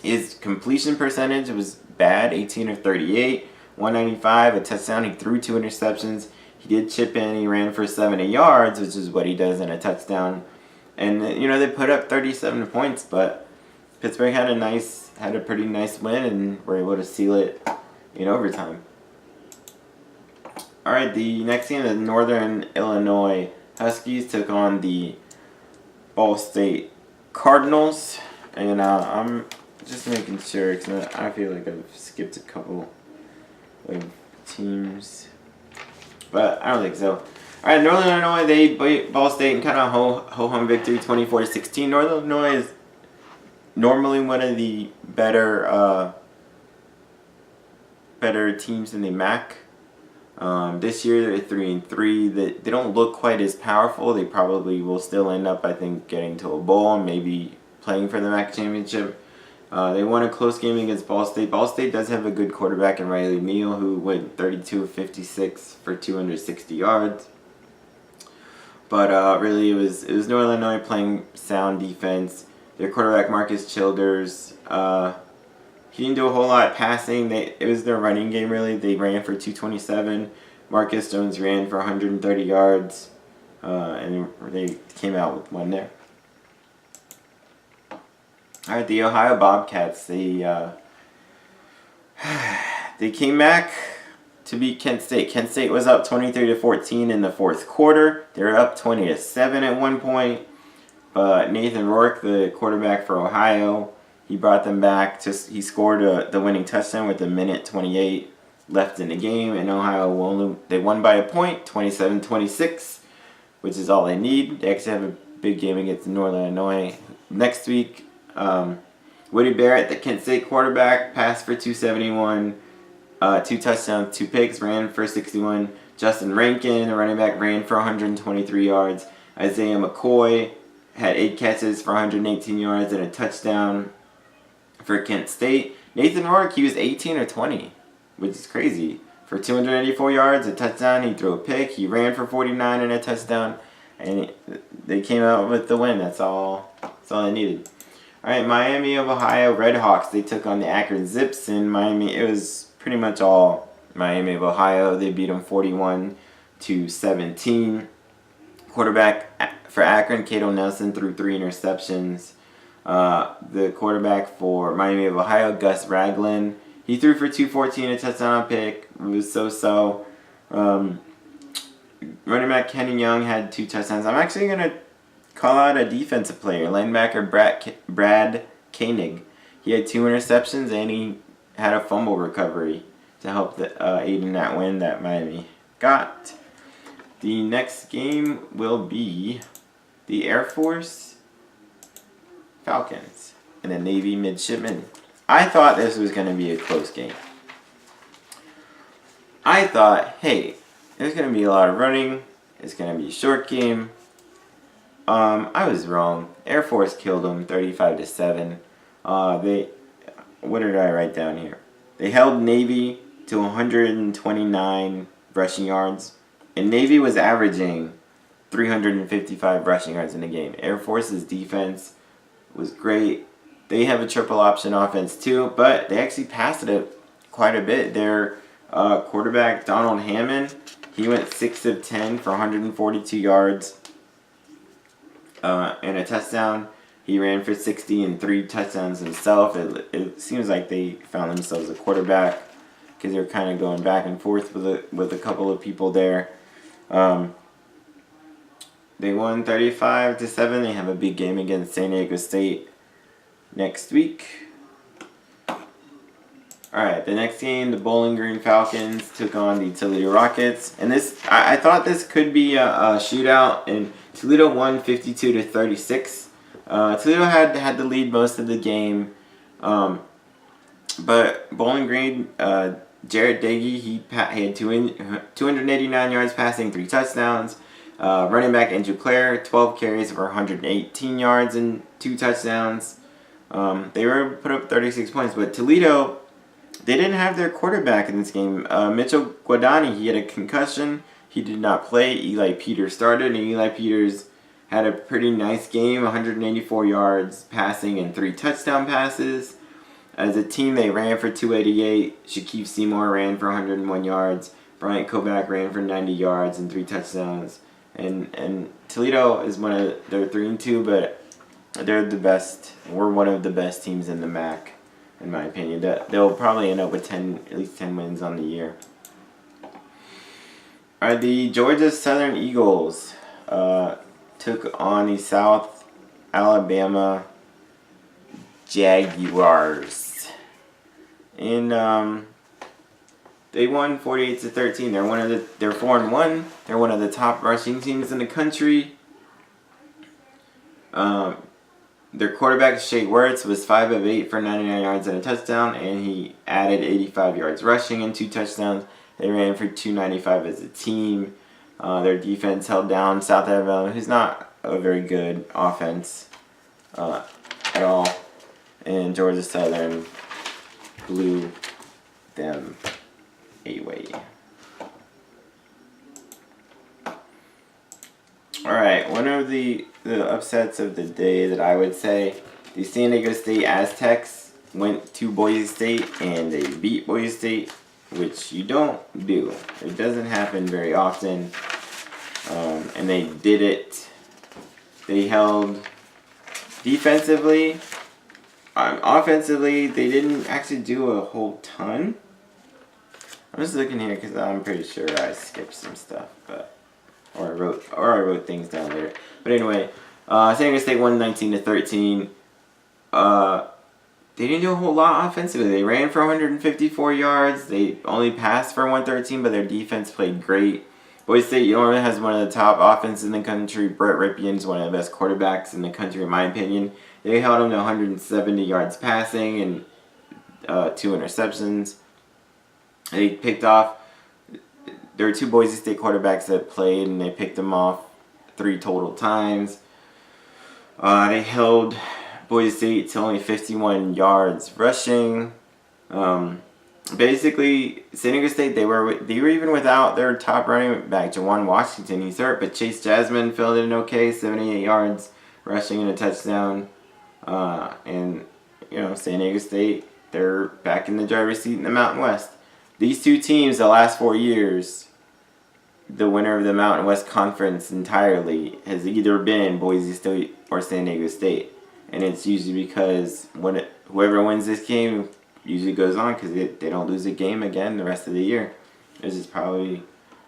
His completion percentage was bad, 18 of 38, 195, a touchdown. He threw 2 interceptions. He did chip in. He ran for 70 yards, which is what he does in a touchdown. And they put up 37 points, but Pittsburgh had a pretty nice win and were able to seal it in overtime. All right, the next game, the Northern Illinois Huskies took on the Ball State Cardinals, and I'm just making sure because I feel like I've skipped a couple of teams, but I don't think so. All right, Northern Illinois, they beat Ball State in kind of ho-hum victory, 24-16. Northern Illinois is normally one of the better better teams in the MAC. This year they're 3-3. They don't look quite as powerful. They probably will still end up, I think, getting to a bowl and maybe playing for the MAC championship. They won a close game against Ball State. Ball State does have a good quarterback in Riley Neal, who went 32 of 56 for 260 yards. But really, it was Northern Illinois playing sound defense. Their quarterback Marcus Childers, he didn't do a whole lot passing. It was their running game, really. They ran for 227. Marcus Jones ran for 130 yards, and they came out with one there. All right, the Ohio Bobcats. They came back to beat Kent State. Kent State was up 23-14 in the fourth quarter. They were up 20-7 at one point. But Nathan Rourke, the quarterback for Ohio, he brought them back. He scored the winning touchdown with 1:28 left in the game, and Ohio won by a point, 27-26, which is all they need. They actually have a big game against Northern Illinois next week. Woody Barrett, the Kent State quarterback, passed for 271, 2 touchdowns, 2 picks, ran for 61. Justin Rankin, the running back, ran for 123 yards. Isaiah McCoy had 8 catches for 118 yards and a touchdown for Kent State. Nathan Rourke, he was 18 or 20, which is crazy. For 284 yards, a touchdown, he threw a pick. He ran for 49 and a touchdown, and they came out with the win. That's all they needed. All right, Miami of Ohio Redhawks. They took on the Akron Zips in Miami. It was pretty much all Miami of Ohio. They beat them 41-17. Quarterback for Akron, Cato Nelson, threw 3 interceptions. The quarterback for Miami of Ohio, Gus Ragland, he threw for 214, a touchdown pick. It was so-so. Running back Kenny Young had 2 touchdowns. I'm actually going to call out a defensive player, linebacker Brad Koenig. He had 2 interceptions and he had a fumble recovery to help aid in that win that Miami got. The next game will be the Air Force Falcons and the Navy Midshipmen. I thought this was going to be a close game. I thought, hey, there's going to be a lot of running. It's going to be a short game. I was wrong. Air Force killed them 35-7. What did I write down here? They held Navy to 129 rushing yards. And Navy was averaging 355 rushing yards in the game. Air Force's defense was great. They have a triple option offense too, but they actually passed it quite a bit. Their quarterback, Donald Hammond, he went 6 of 10 for 142 yards and a touchdown. He ran for 60 and 3 touchdowns himself. It seems like they found themselves a quarterback because they were kind of going back and forth with a couple of people there. They won 35-7. They have a big game against San Diego State next week. Alright, the next game, the Bowling Green Falcons took on the Toledo Rockets. And this, I thought this could be a shootout, and Toledo won 52-36. Toledo had the lead most of the game. But Bowling Green, Jarrett Dagey, he had 289 yards passing, 3 touchdowns. Running back Andrew Clare, 12 carries for 118 yards and 2 touchdowns. They were able to put up 36 points, but Toledo, they didn't have their quarterback in this game. Mitchell Guadani, he had a concussion. He did not play. Eli Peters started, and Eli Peters had a pretty nice game, 184 yards passing and 3 touchdown passes. As a team, they ran for 288. Shaquille Seymour ran for 101 yards. Bryant Kovac ran for 90 yards and 3 touchdowns. And Toledo is they're 3-2, but they're the best. We're one of the best teams in the MAC, in my opinion. They'll probably end up with at least 10 wins on the year. Alright, the Georgia Southern Eagles took on the South Alabama Jaguars. And they won 48-13. They're 4-1. They're one of the top rushing teams in the country. They won 4 of the 5 rushing teams in the country. Their quarterback, Shea Wertz, was 5 of 8 for 99 yards and a touchdown, and he added 85 yards rushing and 2 touchdowns. They ran for 295 as a team. Their defense held down South Alabama, who's not a very good offense at all. And Georgia Southern blew them away. Alright, one of the upsets of the day that I would say, the San Diego State Aztecs went to Boise State and they beat Boise State, which you don't do. It doesn't happen very often. And they did it. They held defensively. Offensively, they didn't actually do a whole ton. I'm just looking here because I'm pretty sure I skipped some stuff, or I wrote things down later. But anyway, San Diego State won 19-13. They didn't do a whole lot offensively. They ran for 154 yards. They only passed for 113, but their defense played great. Boise State has one of the top offenses in the country. Brett Rypien's one of the best quarterbacks in the country, in my opinion. They held him to 170 yards passing and 2 interceptions. They picked off. There were 2 Boise State quarterbacks that played, and they picked them off 3 total times. They held Boise State to only 51 yards rushing. Basically, San Diego State, they were even without their top running back, Jawan Washington. He's hurt, but Chase Jasmine filled in okay, 78 yards rushing and a touchdown. And San Diego State, they're back in the driver's seat in the Mountain West. These 2 teams, the last 4 years, the winner of the Mountain West Conference entirely has either been Boise State or San Diego State. And it's usually because whoever wins this game usually goes on, because they don't lose a game again the rest of the year. This is probably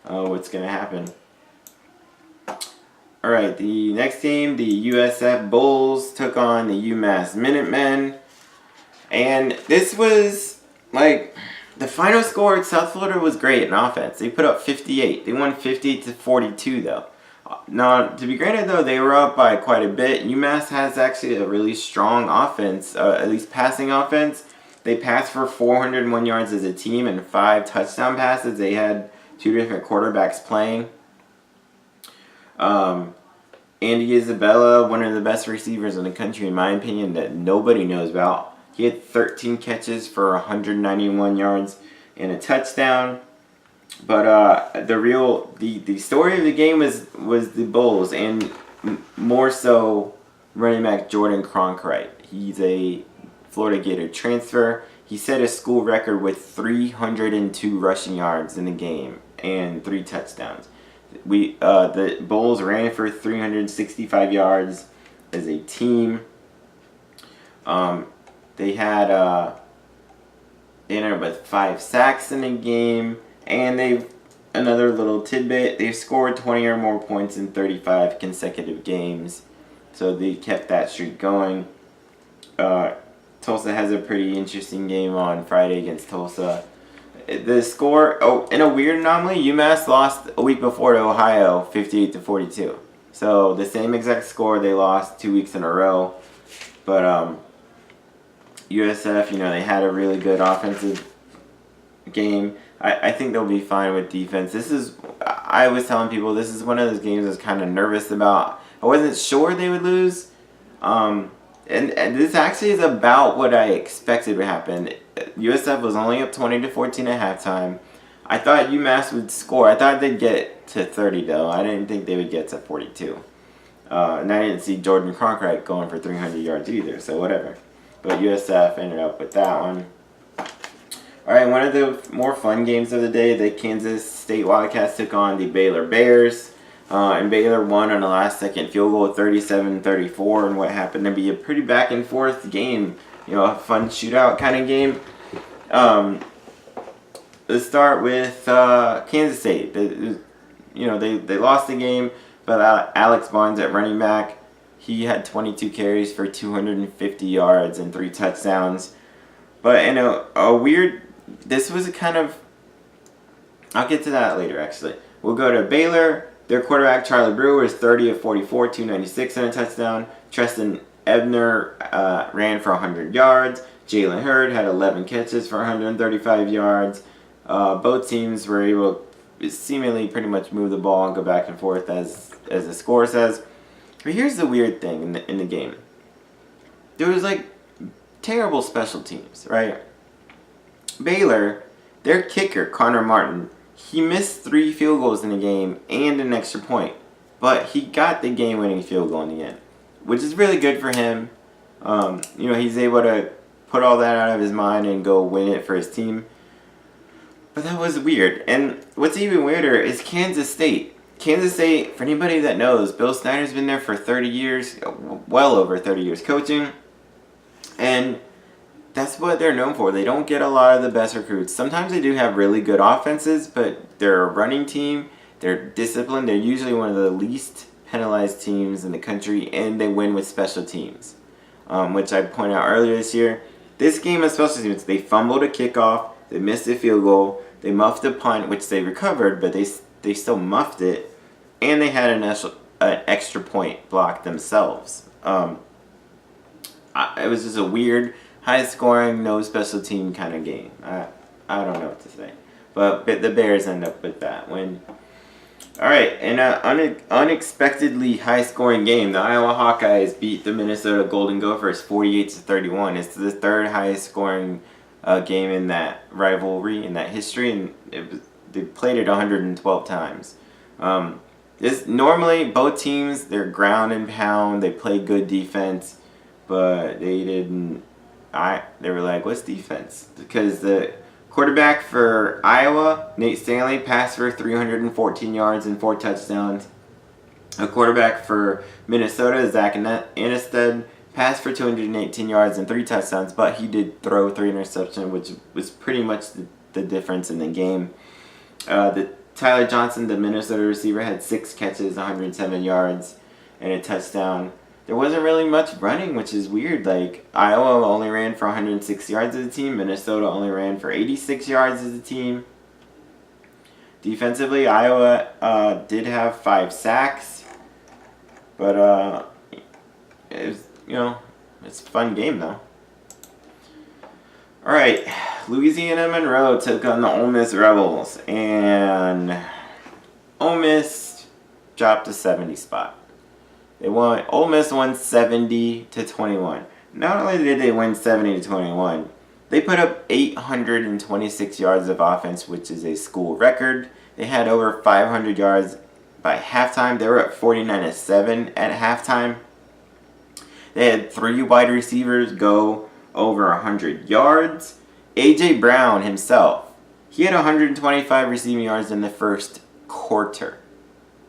what's going to happen. Alright, the next game, the USF Bulls took on the UMass Minutemen. And this was, the final score at South Florida was great in offense. They put up 58. They won 58-42, though. Now, to be granted, though, they were up by quite a bit. UMass has actually a really strong offense, at least passing offense. They passed for 401 yards as a team and 5 touchdown passes. They had 2 different quarterbacks playing. Andy Isabella, one of the best receivers in the country, in my opinion, that nobody knows about. He had 13 catches for 191 yards and a touchdown. But the story of the game was the Bulls, and more so running back Jordan Cronkrite. He's a Florida Gator transfer. He set a school record with 302 rushing yards in the game and 3 touchdowns. The Bulls ran for 365 yards as a team. They ended up with 5 sacks in the game, and another little tidbit, they've scored 20 or more points in 35 consecutive games, so they kept that streak going. Tulsa has a pretty interesting game on Friday against Tulsa. The score, in a weird anomaly, UMass lost a week before to Ohio, 58-42. So the same exact score, they lost 2 weeks in a row. But USF, they had a really good offensive game. I think they'll be fine with defense. I was telling people, this is one of those games I was kind of nervous about. I wasn't sure they would lose. And this actually is about what I expected would happen. USF was only up 20-14 at halftime. I thought UMass would score. I thought they'd get to 30, though. I didn't think they would get to 42. And I didn't see Jordan Cronkrite going for 300 yards either, so whatever. But USF ended up with that one. Alright, one of the more fun games of the day, the Kansas State Wildcats took on the Baylor Bears. And Baylor won on a last-second field goal, 37-34, and what happened to be a pretty back-and-forth game. A fun shootout kind of game. Let's start with Kansas State. They lost the game, but Alex Barnes at running back, he had 22 carries for 250 yards and 3 touchdowns. But in this was a kind of, I'll get to that later actually. We'll go to Baylor. Their quarterback, Charlie Brewer, is 30 of 44, 296 and a touchdown. Treston Ebner ran for 100 yards. Jalen Hurd had 11 catches for 135 yards. Both teams were able to seemingly pretty much move the ball and go back and forth as the score says. But here's the weird thing in the game. There was like terrible special teams, right? Baylor, their kicker, Connor Martin, he missed 3 field goals in the game and an extra point. But he got the game-winning field goal in the end, which is really good for him. He's able to put all that out of his mind and go win it for his team. But that was weird. And what's even weirder is Kansas State. Kansas State, for anybody that knows, Bill Snyder's been there for 30 years, well over 30 years coaching. And that's what they're known for. They don't get a lot of the best recruits. Sometimes they do have really good offenses, but they're a running team. They're disciplined. They're usually one of the least penalized teams in the country, and they win with special teams, which I pointed out earlier this year. This game of special teams, they fumbled a kickoff, they missed a field goal, they muffed a punt, which they recovered, but they still muffed it, and they had an extra point blocked themselves. It was just a weird, high-scoring, no special team kind of game. I don't know what to say. But the Bears end up with that win. Alright, in an unexpectedly high-scoring game, the Iowa Hawkeyes beat the Minnesota Golden Gophers 48-31. It's the third highest-scoring game in that rivalry, in that history, and they played it 112 times. Normally, both teams, they're ground and pound, they play good defense, but they didn't. They were like, what's defense? Because the quarterback for Iowa, Nate Stanley, passed for 314 yards and 4 touchdowns. A quarterback for Minnesota, Zach Anistad, passed for 218 yards and 3 touchdowns, but he did throw 3 interceptions, which was pretty much the difference in the game. Tyler Johnson, the Minnesota receiver, had 6 catches, 107 yards, and a touchdown. There wasn't really much running, which is weird. Like, Iowa only ran for 106 yards as a team. Minnesota only ran for 86 yards as a team. Defensively, Iowa did have 5 sacks. But, it was, it's a fun game, though. Alright, Louisiana Monroe took on the Ole Miss Rebels. And Ole Miss dropped a 70 spot. Ole Miss won 70-21. Not only did they win 70-21, they put up 826 yards of offense, which is a school record. They had over 500 yards by halftime. They were at 49-7 at halftime. They had 3 wide receivers go over 100 yards. A.J. Brown himself, he had 125 receiving yards in the first quarter.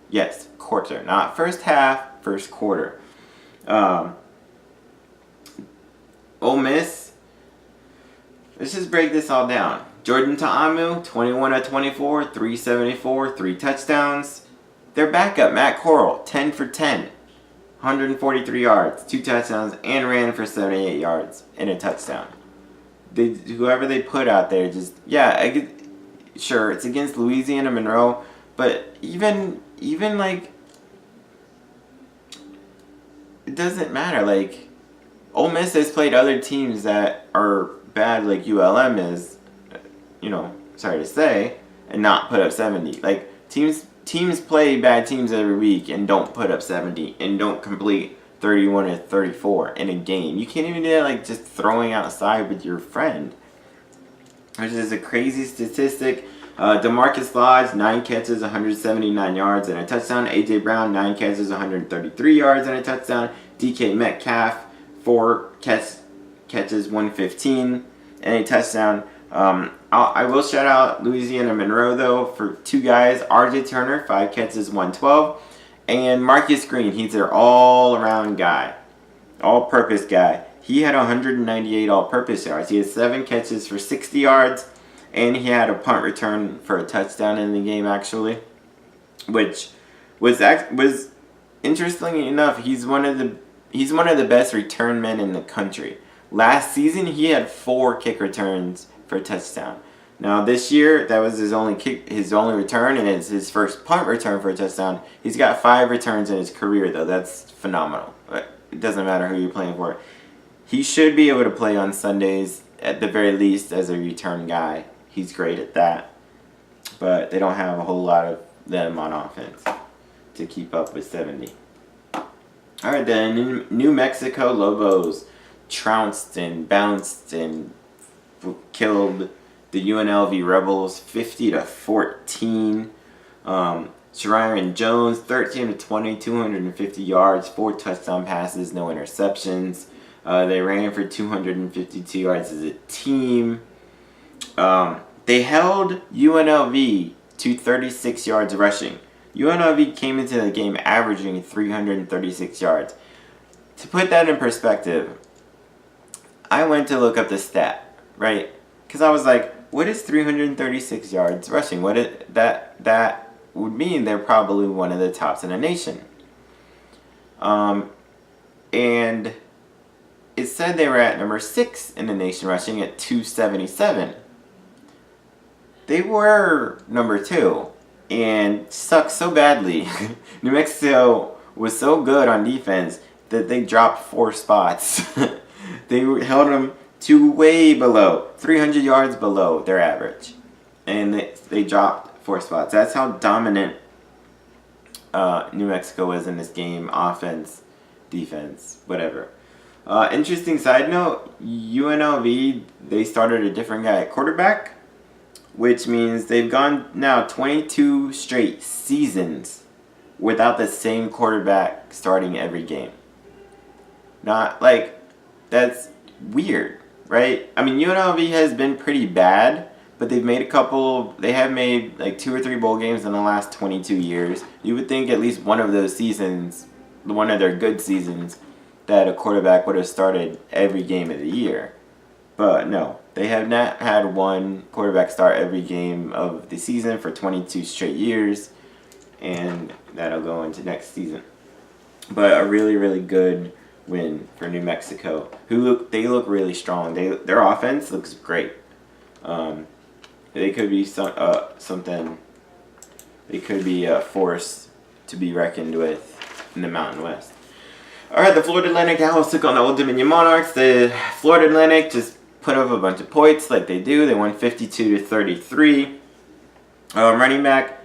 Yes, quarter, not first half. First quarter. Ole Miss, let's just break this all down. Jordan Ta'amu, 21-24, 374, 3 touchdowns. Their backup, Matt Corral, 10 for 10, 143 yards, 2 touchdowns, and ran for 78 yards and a touchdown. Whoever they put out there, sure, it's against Louisiana Monroe, but even like, it doesn't matter. Like, Ole Miss has played other teams that are bad, like ULM is, sorry to say, and not put up 70. Like, teams play bad teams every week and don't put up 70 and don't complete 31 or 34 in a game. You can't even do that, like, just throwing outside with your friend, which is a crazy statistic. DeMarcus Lodge, 9 catches, 179 yards, and a touchdown. A.J. Brown, 9 catches, 133 yards, and a touchdown. DK Metcalf, 4 catches, 115, and a touchdown. I will shout out Louisiana Monroe, though, for 2 guys. R.J. Turner, 5 catches, 112. And Marcus Green, he's their all-around guy, all-purpose guy. He had 198 all-purpose yards. He had 7 catches for 60 yards. And he had a punt return for a touchdown in the game, actually, which was interestingly enough, he's one of the best return men in the country. Last season, he had 4 kick returns for a touchdown. Now this year, that was his only return, and it's his first punt return for a touchdown. He's got 5 returns in his career, though. That's phenomenal. it doesn't matter who you're playing for. He should be able to play on Sundays at the very least as a return guy. He's great at that. But they don't have a whole lot of them on offense to keep up with 70. Alright, then New Mexico Lobos trounced and bounced and killed the UNLV Rebels 50-14. Shariron Jones 13-20, 250 yards, 4 touchdown passes, no interceptions. They ran for 252 yards as a team. They held UNLV to 36 yards rushing. UNLV came into the game averaging 336 yards. To put that in perspective, I went to look up the stat, right? Because I was like, what is 336 yards rushing? That would mean they're probably one of the tops in the nation. And it said they were at number 6 in the nation rushing at 277. They were number 2 and sucked so badly. New Mexico was so good on defense that they dropped 4 spots. They held them to way below, 300 yards below their average. And they dropped 4 spots. That's how dominant New Mexico was in this game. Offense, defense, whatever. Interesting side note, UNLV, they started a different guy at quarterback, which means they've gone now 22 straight seasons without the same quarterback starting every game. Not like, that's weird, right? I mean, UNLV has been pretty bad, but they have made like 2 or 3 bowl games in the last 22 years. You would think at least one of those seasons, one of their good seasons, that a quarterback would have started every game of the year. But no, they have not had one quarterback start every game of the season for 22 straight years, and that'll go into next season. But a really, really good win for New Mexico, they look really strong. Their offense looks great. They could be something. They could be a force to be reckoned with in the Mountain West. Alright, the Florida Atlantic Owls took on the Old Dominion Monarchs. The Florida Atlantic just put up a bunch of points like they do. They won 52-33. Running back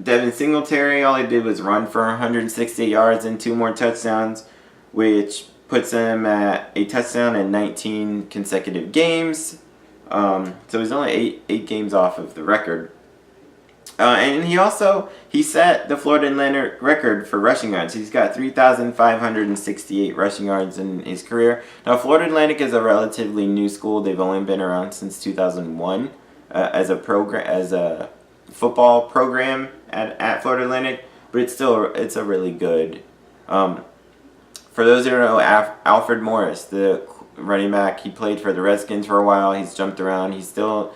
Devin Singletary, all he did was run for 168 yards and 2 more touchdowns, which puts him at a touchdown in 19 consecutive games. So he's only 8 games off of the record. And he set the Florida Atlantic record for rushing yards. He's got 3,568 rushing yards in his career. Now, Florida Atlantic is a relatively new school. They've only been around since 2001 as a football program at Florida Atlantic, but it's a really good. For those who don't know, Alfred Morris, the running back, he played for the Redskins for a while. He's jumped around. He's still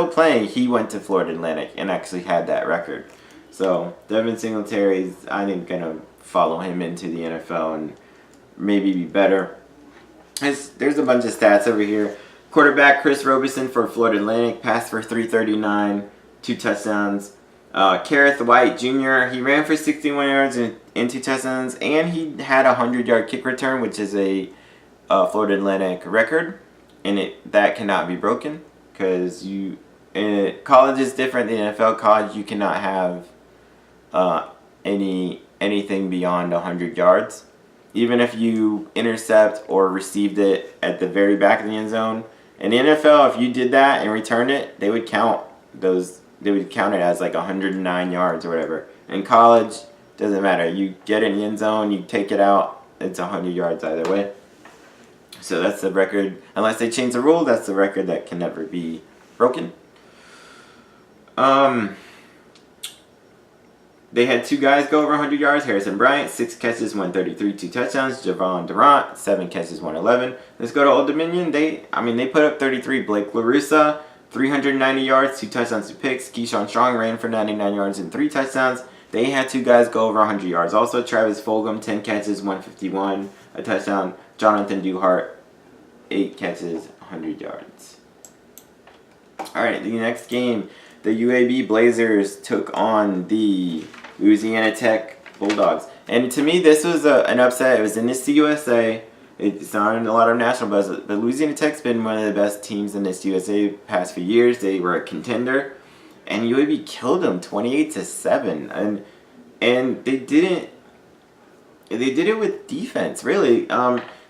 playing. He went to Florida Atlantic and actually had that record. So Devin Singletary is, I think, gonna follow him into the NFL and maybe be better. There's a bunch of stats over here. Quarterback Chris Robinson for Florida Atlantic passed for 339, 2 touchdowns. Kareth White Jr., he ran for 61 yards and 2 touchdowns, and he had a 100-yard kick return, which is a Florida Atlantic record, and that cannot be broken because college is different than NFL. College, you cannot have anything beyond 100 yards, even if you intercept or received it at the very back of the end zone. In the NFL, if you did that and returned it, they would count those. They would count it as like 109 yards or whatever. In college, doesn't matter. You get it in the end zone, you take it out, it's 100 yards either way. So that's the record. Unless they change the rule, that's the record that can never be broken. They had 2 guys go over 100 yards. Harrison Bryant, 6 catches, 133, 2 touchdowns. Javon Durant, 7 catches, 111. Let's go to Old Dominion. They put up 33. Blake LaRussa, 390 yards, 2 touchdowns, 2 picks. Keyshawn Strong ran for 99 yards and 3 touchdowns. They had 2 guys go over 100 yards. Also, Travis Fulgham, 10 catches, 151, a touchdown. Jonathan Duhart, 8 catches, 100 yards. Alright, the next game, the UAB Blazers took on the Louisiana Tech Bulldogs. And to me, this was an upset. It was in the CUSA. It's not in a lot of national buzz, but Louisiana Tech's been one of the best teams in this USA past few years. They were a contender, and UAB killed them 28-7, and they didn't. They did it with defense, really.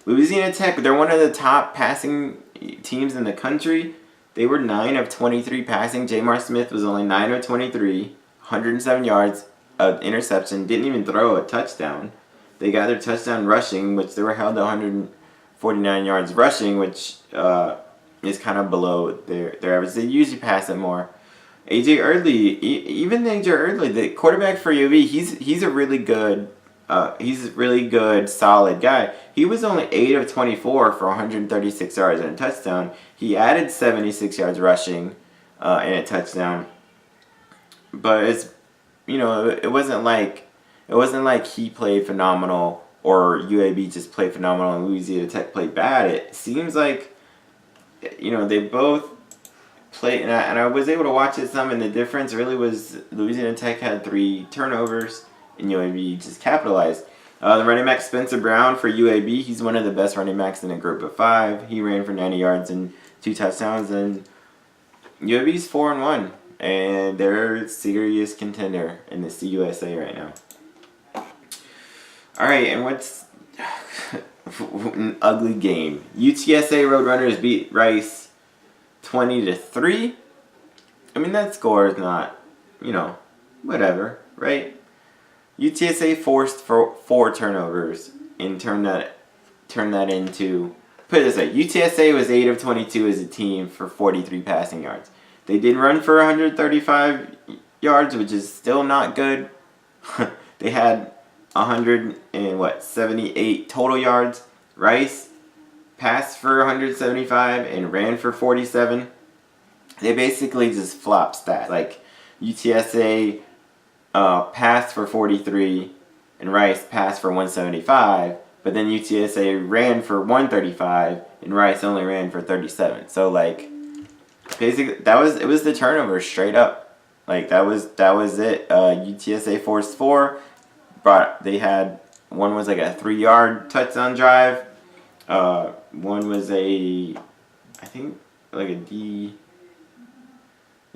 Louisiana Tech, they're one of the top passing teams in the country. They were 9 of 23 passing. Jamar Smith was only 9 of 23, 107 yards, interception, didn't even throw a touchdown. They got their touchdown rushing, which they were held to 149 yards rushing, which is kind of below their average. They usually pass it more. AJ Early, even AJ Early, the quarterback for UAB, he's a really good, solid guy. He was only 8 of 24 for 136 yards and a touchdown. He added 76 yards rushing and a touchdown. But it wasn't like he played phenomenal or UAB just played phenomenal and Louisiana Tech played bad. It seems like, they both played, and I was able to watch it some, and the difference really was Louisiana Tech had 3 turnovers and UAB just capitalized. The running back Spencer Brown for UAB, he's one of the best running backs in a group of 5. He ran for 90 yards and 2 touchdowns, and UAB's 4-1. And they're a serious contender in the CUSA right now. Alright, and what's an ugly game. UTSA Roadrunners beat Rice 20-3. I mean, that score is not, whatever, right? UTSA forced for 4 turnovers and turned that into, put it this way, UTSA was 8 of 22 as a team for 43 passing yards. They did run for 135 yards, which is still not good. They had 178 total yards. Rice passed for 175 and ran for 47. They basically just flopped stats. Like UTSA passed for 43 and Rice passed for 175, but then UTSA ran for 135 and Rice only ran for 37. So basically, it was the turnover straight up. That was it. UTSA forced 4, but they had one was like a 3-yard touchdown drive. One was I think like a D.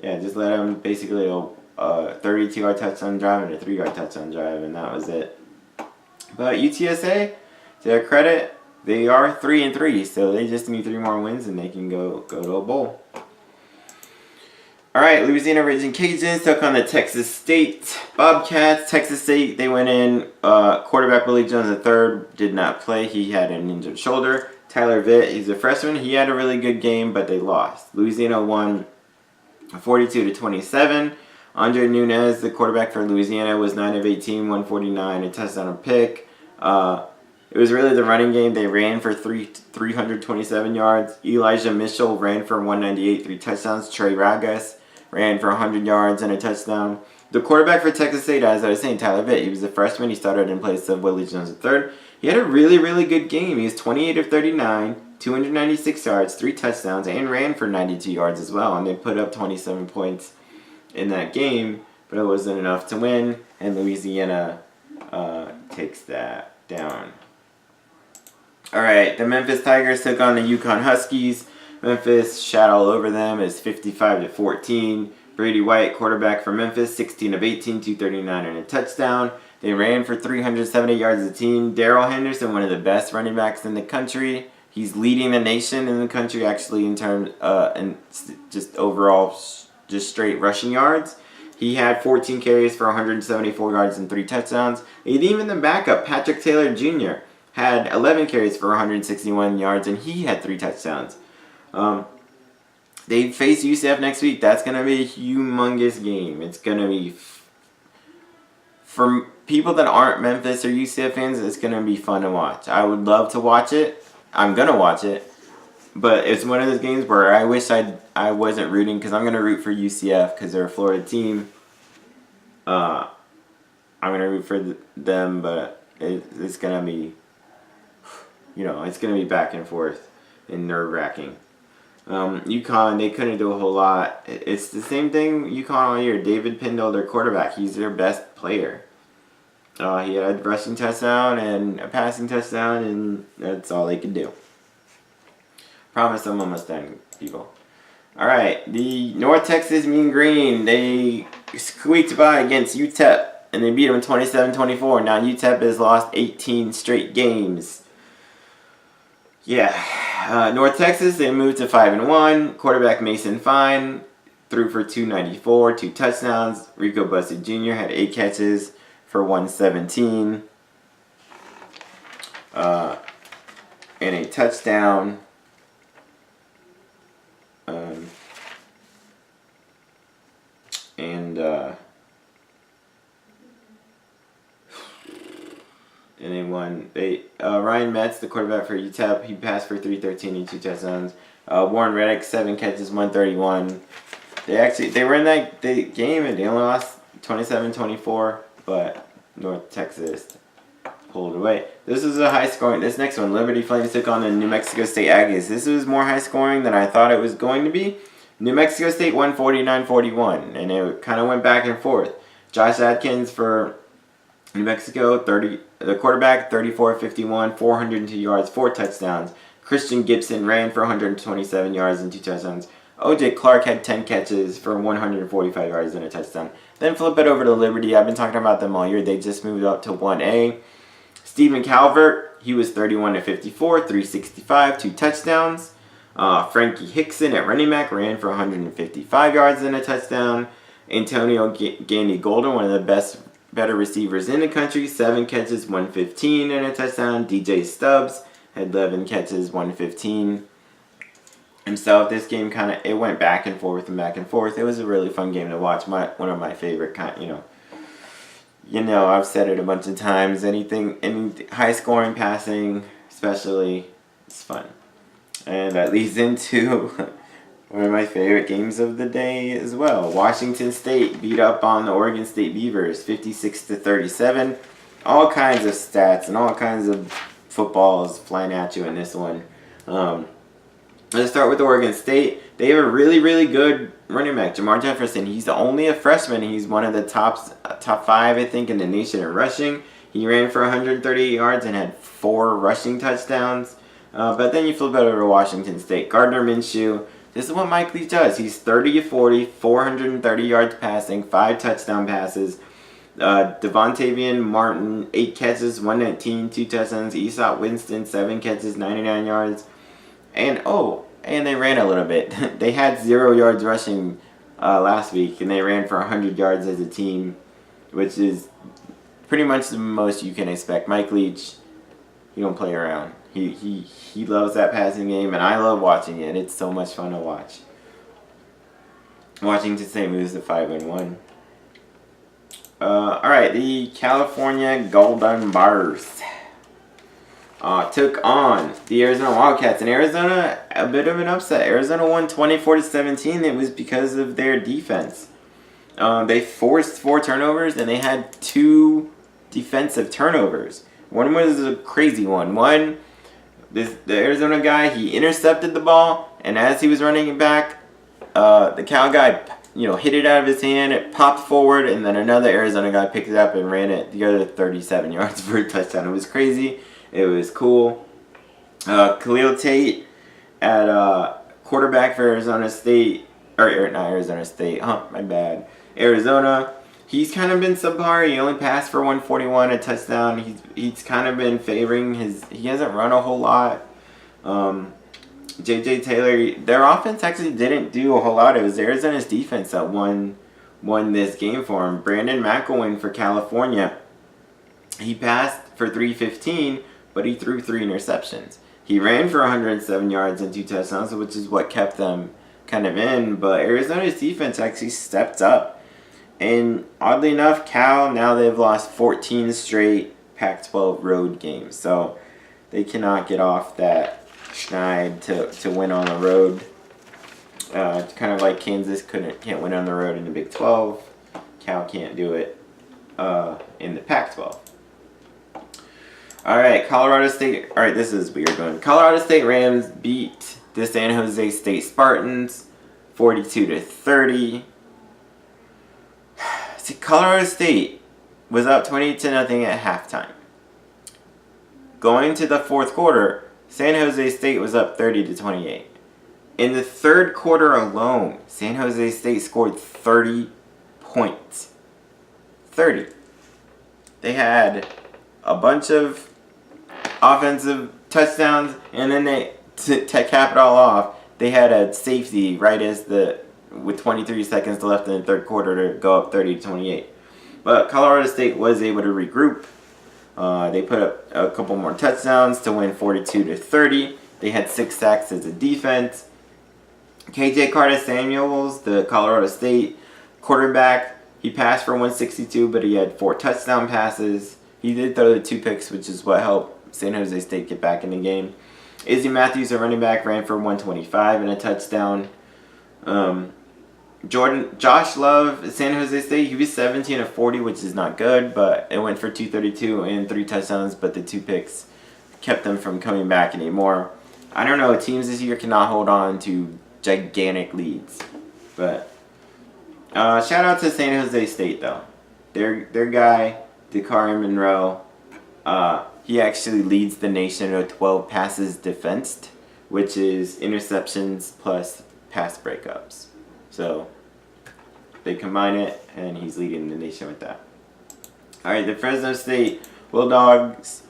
Yeah, just let them basically a 32-yard touchdown drive and a 3-yard touchdown drive, and that was it. But UTSA, to their credit, they are 3-3, so they just need 3 more wins and they can go to a bowl. Alright, Louisiana Raging Cajuns took on the Texas State Bobcats. Texas State, they went in. Quarterback Willie Jones III did not play. He had an injured shoulder. Tyler Vitt, he's a freshman. He had a really good game, but they lost. Louisiana won 42-27. Andre Nunez, the quarterback for Louisiana, was 9 of 18, 149, a touchdown, a pick. It was really the running game. They ran for 327 yards. Elijah Mitchell ran for 198, 3 touchdowns. Trey Ragas ran for 100 yards and a touchdown. The quarterback for Texas State, as I was saying, Tyler Vitt, he was a freshman. He started in place of Willie Jones III. He had a really, really good game. He was 28 of 39, 296 yards, 3 touchdowns, and ran for 92 yards as well. And they put up 27 points in that game, but it wasn't enough to win, and Louisiana takes that down. Alright, the Memphis Tigers took on the UConn Huskies. Memphis shot all over them. It's 55-14. Brady White, quarterback for Memphis, 16 of 18, 239 and a touchdown. They ran for 370 yards as a team. Darrell Henderson, one of the best running backs in the country. He's leading the nation in the country actually in terms and just overall just straight rushing yards. He had 14 carries for 174 yards and 3 touchdowns. And even the backup, Patrick Taylor Jr., had 11 carries for 161 yards, and he had 3 touchdowns. They face UCF next week. That's going to be a humongous game. It's going to be, for people that aren't Memphis or UCF fans, it's going to be fun to watch. I would love to watch it. I'm going to watch it. But it's one of those games where I wish I wasn't rooting, because I'm going to root for UCF because they're a Florida team. I'm going to root for them, but it's going to be, it's going to be back and forth and nerve-wracking. UConn, they couldn't do a whole lot. It's the same thing UConn all year. David Pindle, their quarterback, he's their best player. He had a rushing touchdown and a passing touchdown, and that's all they could do. Promise I'm almost done, people. All right, the North Texas Mean Green, they squeaked by against UTEP, and they beat them 27-24. Now UTEP has lost 18 straight games. Yeah, North Texas, they moved to 5-1. Quarterback Mason Fine threw for 294, 2 touchdowns. Rico Bussey Jr. had 8 catches for 117 and a touchdown. And they won. Ryan Metz, the quarterback for UTEP, he passed for 313 and 2 touchdowns. Warren Reddick, 7 catches, 131. They were in that game and they only lost 27-24, but North Texas pulled away. This is a high scoring. This next one, Liberty Flames took on the New Mexico State Aggies. This was more high scoring than I thought it was going to be. New Mexico State won 49-41, and it kind of went back and forth. Josh Adkins for New Mexico, the quarterback, 34-51, 402 yards, 4 touchdowns. Christian Gibson ran for 127 yards and 2 touchdowns. O.J. Clark had 10 catches for 145 yards and a touchdown. Then flip it over to Liberty. I've been talking about them all year. They just moved up to 1A. Stephen Calvert, he was 31-54, 365, 2 touchdowns. Frankie Hickson at running back ran for 155 yards and a touchdown. Antonio Gandy Golden, one of the better receivers in the country, 7 catches, 115 and a touchdown. DJ Stubbs had 11 catches, 115 himself. This game it went back and forth and back and forth. It was a really fun game to watch. One of my favorite I've said it a bunch of times. Any high scoring passing, especially, it's fun. And that leads into one of my favorite games of the day as well. Washington State beat up on the Oregon State Beavers 56-37. All kinds of stats and all kinds of footballs flying at you in this one. Let's start with Oregon State. They have a really, really good running back, Jamar Jefferson. He's only a freshman. He's one of the top 5, I think, in the nation in rushing. He ran for 138 yards and had 4 rushing touchdowns. But then you flip it over to Washington State. Gardner Minshew. This is what Mike Leach does. He's 30-40, 430 yards passing, 5 touchdown passes. Devontavian Martin, 8 catches, 119, 2 touchdowns. Esau Winston, 7 catches, 99 yards. And they ran a little bit. They had 0 yards rushing last week, and they ran for 100 yards as a team, which is pretty much the most you can expect. Mike Leach, he don't play around. He loves that passing game, and I love watching it. It's so much fun to watch. Washington State moves to 5-1. All right, the California Golden Bears took on the Arizona Wildcats. In Arizona, a bit of an upset. Arizona won 24-17. It was because of their defense. They forced 4 turnovers, and they had 2 defensive turnovers. One was a crazy one. The Arizona guy, he intercepted the ball, and as he was running it back, the Cal guy, hit it out of his hand. It popped forward, and then another Arizona guy picked it up and ran it the other 37 yards for a touchdown. It was crazy. It was cool. Khalil Tate at quarterback for Arizona State, or not Arizona State. My bad. Arizona. He's kind of been subpar. He only passed for 141, a touchdown. He's kind of been favoring he hasn't run a whole lot. J.J. Taylor, their offense actually didn't do a whole lot. It was Arizona's defense that won this game for him. Brandon McElwain for California. He passed for 315, but he threw 3 interceptions. He ran for 107 yards and 2 touchdowns, which is what kept them kind of in. But Arizona's defense actually stepped up. And oddly enough, Cal, now they've lost 14 straight Pac-12 road games. So they cannot get off that schneid to win on the road. Kind of like Kansas can't win on the road in the Big 12. Cal can't do it in the Pac-12. All right, Colorado State. All right, this is a weird one. Colorado State Rams beat the San Jose State Spartans 42-30. See, Colorado State, was up 28-0 at halftime. Going to the fourth quarter, San Jose State was up 30-28. In the third quarter alone, San Jose State scored 30 points. 30. They had a bunch of offensive touchdowns, and then to cap it all off, they had a safety right with 23 seconds left in the third quarter to go up 30-28. But Colorado State was able to regroup. They put up a couple more touchdowns to win 42-30. They had 6 sacks as a defense. KJ Carter-Samuels, the Colorado State quarterback, he passed for 162, but he had 4 touchdown passes. He did throw the 2 picks, which is what helped San Jose State get back in the game. Izzy Matthews, a running back, ran for 125 and a touchdown. Josh Love, San Jose State, he was 17 of 40, which is not good, but it went for 232 and 3 touchdowns, but the 2 picks kept them from coming back anymore. I don't know, teams this year cannot hold on to gigantic leads. But shout out to San Jose State though. Their guy, Dakari Monroe, he actually leads the nation with 12 passes defensed, which is interceptions plus pass breakups. So they combine it, and he's leading the nation with that. All right, the Fresno State Bulldogs.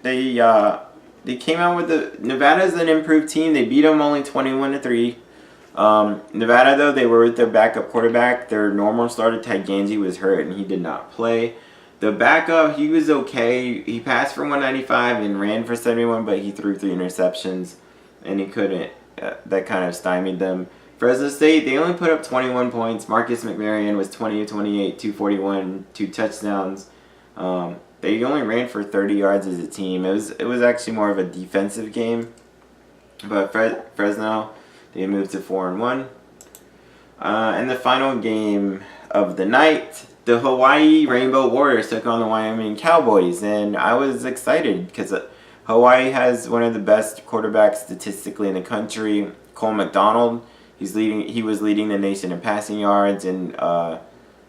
They came out with Nevada's an improved team. They beat them only 21-3. Nevada though, they were with their backup quarterback. Their normal starter Ted Ganji was hurt and he did not play. The backup, he was okay. He passed for 195 and ran for 71, but he threw 3 interceptions and he couldn't. That kind of stymied them. Fresno State, they only put up 21 points. Marcus McMaryion was 20-28, 241, 2 touchdowns. They only ran for 30 yards as a team. It was actually more of a defensive game. But Fresno, they moved to 4-1. And the final game of the night, the Hawaii Rainbow Warriors took on the Wyoming Cowboys. And I was excited because Hawaii has one of the best quarterbacks statistically in the country, Cole McDonald. He was leading the nation in passing yards and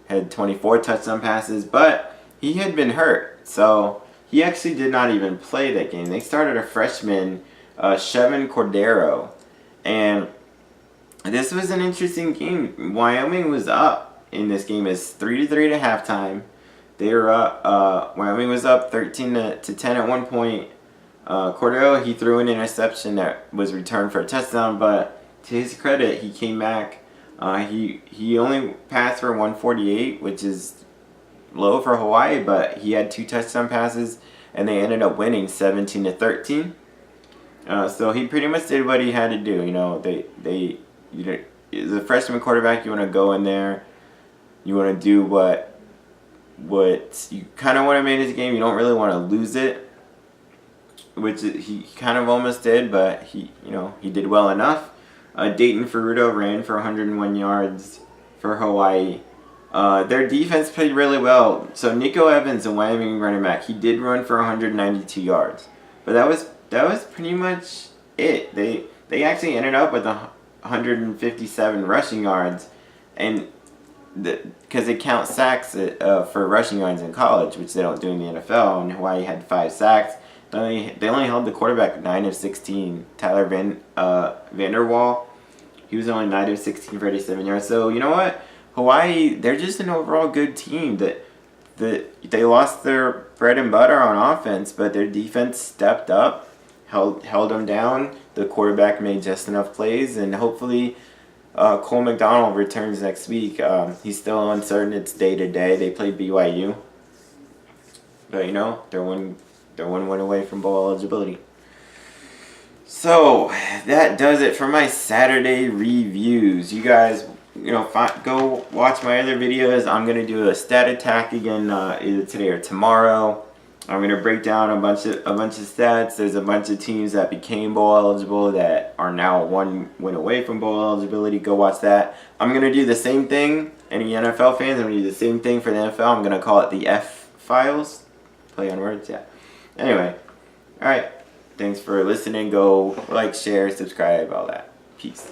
had 24 touchdown passes, but he had been hurt. So he actually did not even play that game. They started a freshman, Chevin Cordero. And this was an interesting game. Wyoming was up in this game. It's 3-3 at halftime. They were up. Wyoming was up 13-10 at one point. Cordero, he threw an interception that was returned for a touchdown, but to his credit, he came back. He only passed for 148, which is low for Hawaii, but he had 2 touchdown passes, and they ended up winning 17-13. So he pretty much did what he had to do. You know, as a freshman quarterback, you want to go in there, you want to do what you kind of want to manage the game. You don't really want to lose it, which he kind of almost did, but he did well enough. Dayton Ferrudo ran for 101 yards for Hawaii. Their defense played really well. So Nico Evans, a Wyoming running back, he did run for 192 yards. But that was pretty much it. They actually ended up with 157 rushing yards, and because they count sacks for rushing yards in college, which they don't do in the NFL. And Hawaii had 5 sacks. They only held the quarterback 9 of 16. Tyler Vanderwall, he was only 9 of 16 for 87 yards. So you know what? Hawaii, they're just an overall good team. They lost their bread and butter on offense, but their defense stepped up, held them down. The quarterback made just enough plays, and hopefully Cole McDonald returns next week. He's still uncertain. It's day to day. They played BYU, but they're one win away from bowl eligibility. So that does it for my Saturday reviews. You guys, go watch my other videos. I'm gonna do a stat attack again either today or tomorrow. I'm gonna break down a bunch of stats. There's a bunch of teams that became bowl eligible that are now 1 win away from bowl eligibility. Go watch that. I'm gonna do the same thing. Any NFL fans, I'm gonna do the same thing for the NFL. I'm gonna call it the F Files. Play on words, yeah. Anyway, all right. Thanks for listening. Go like, share, subscribe, all that. Peace.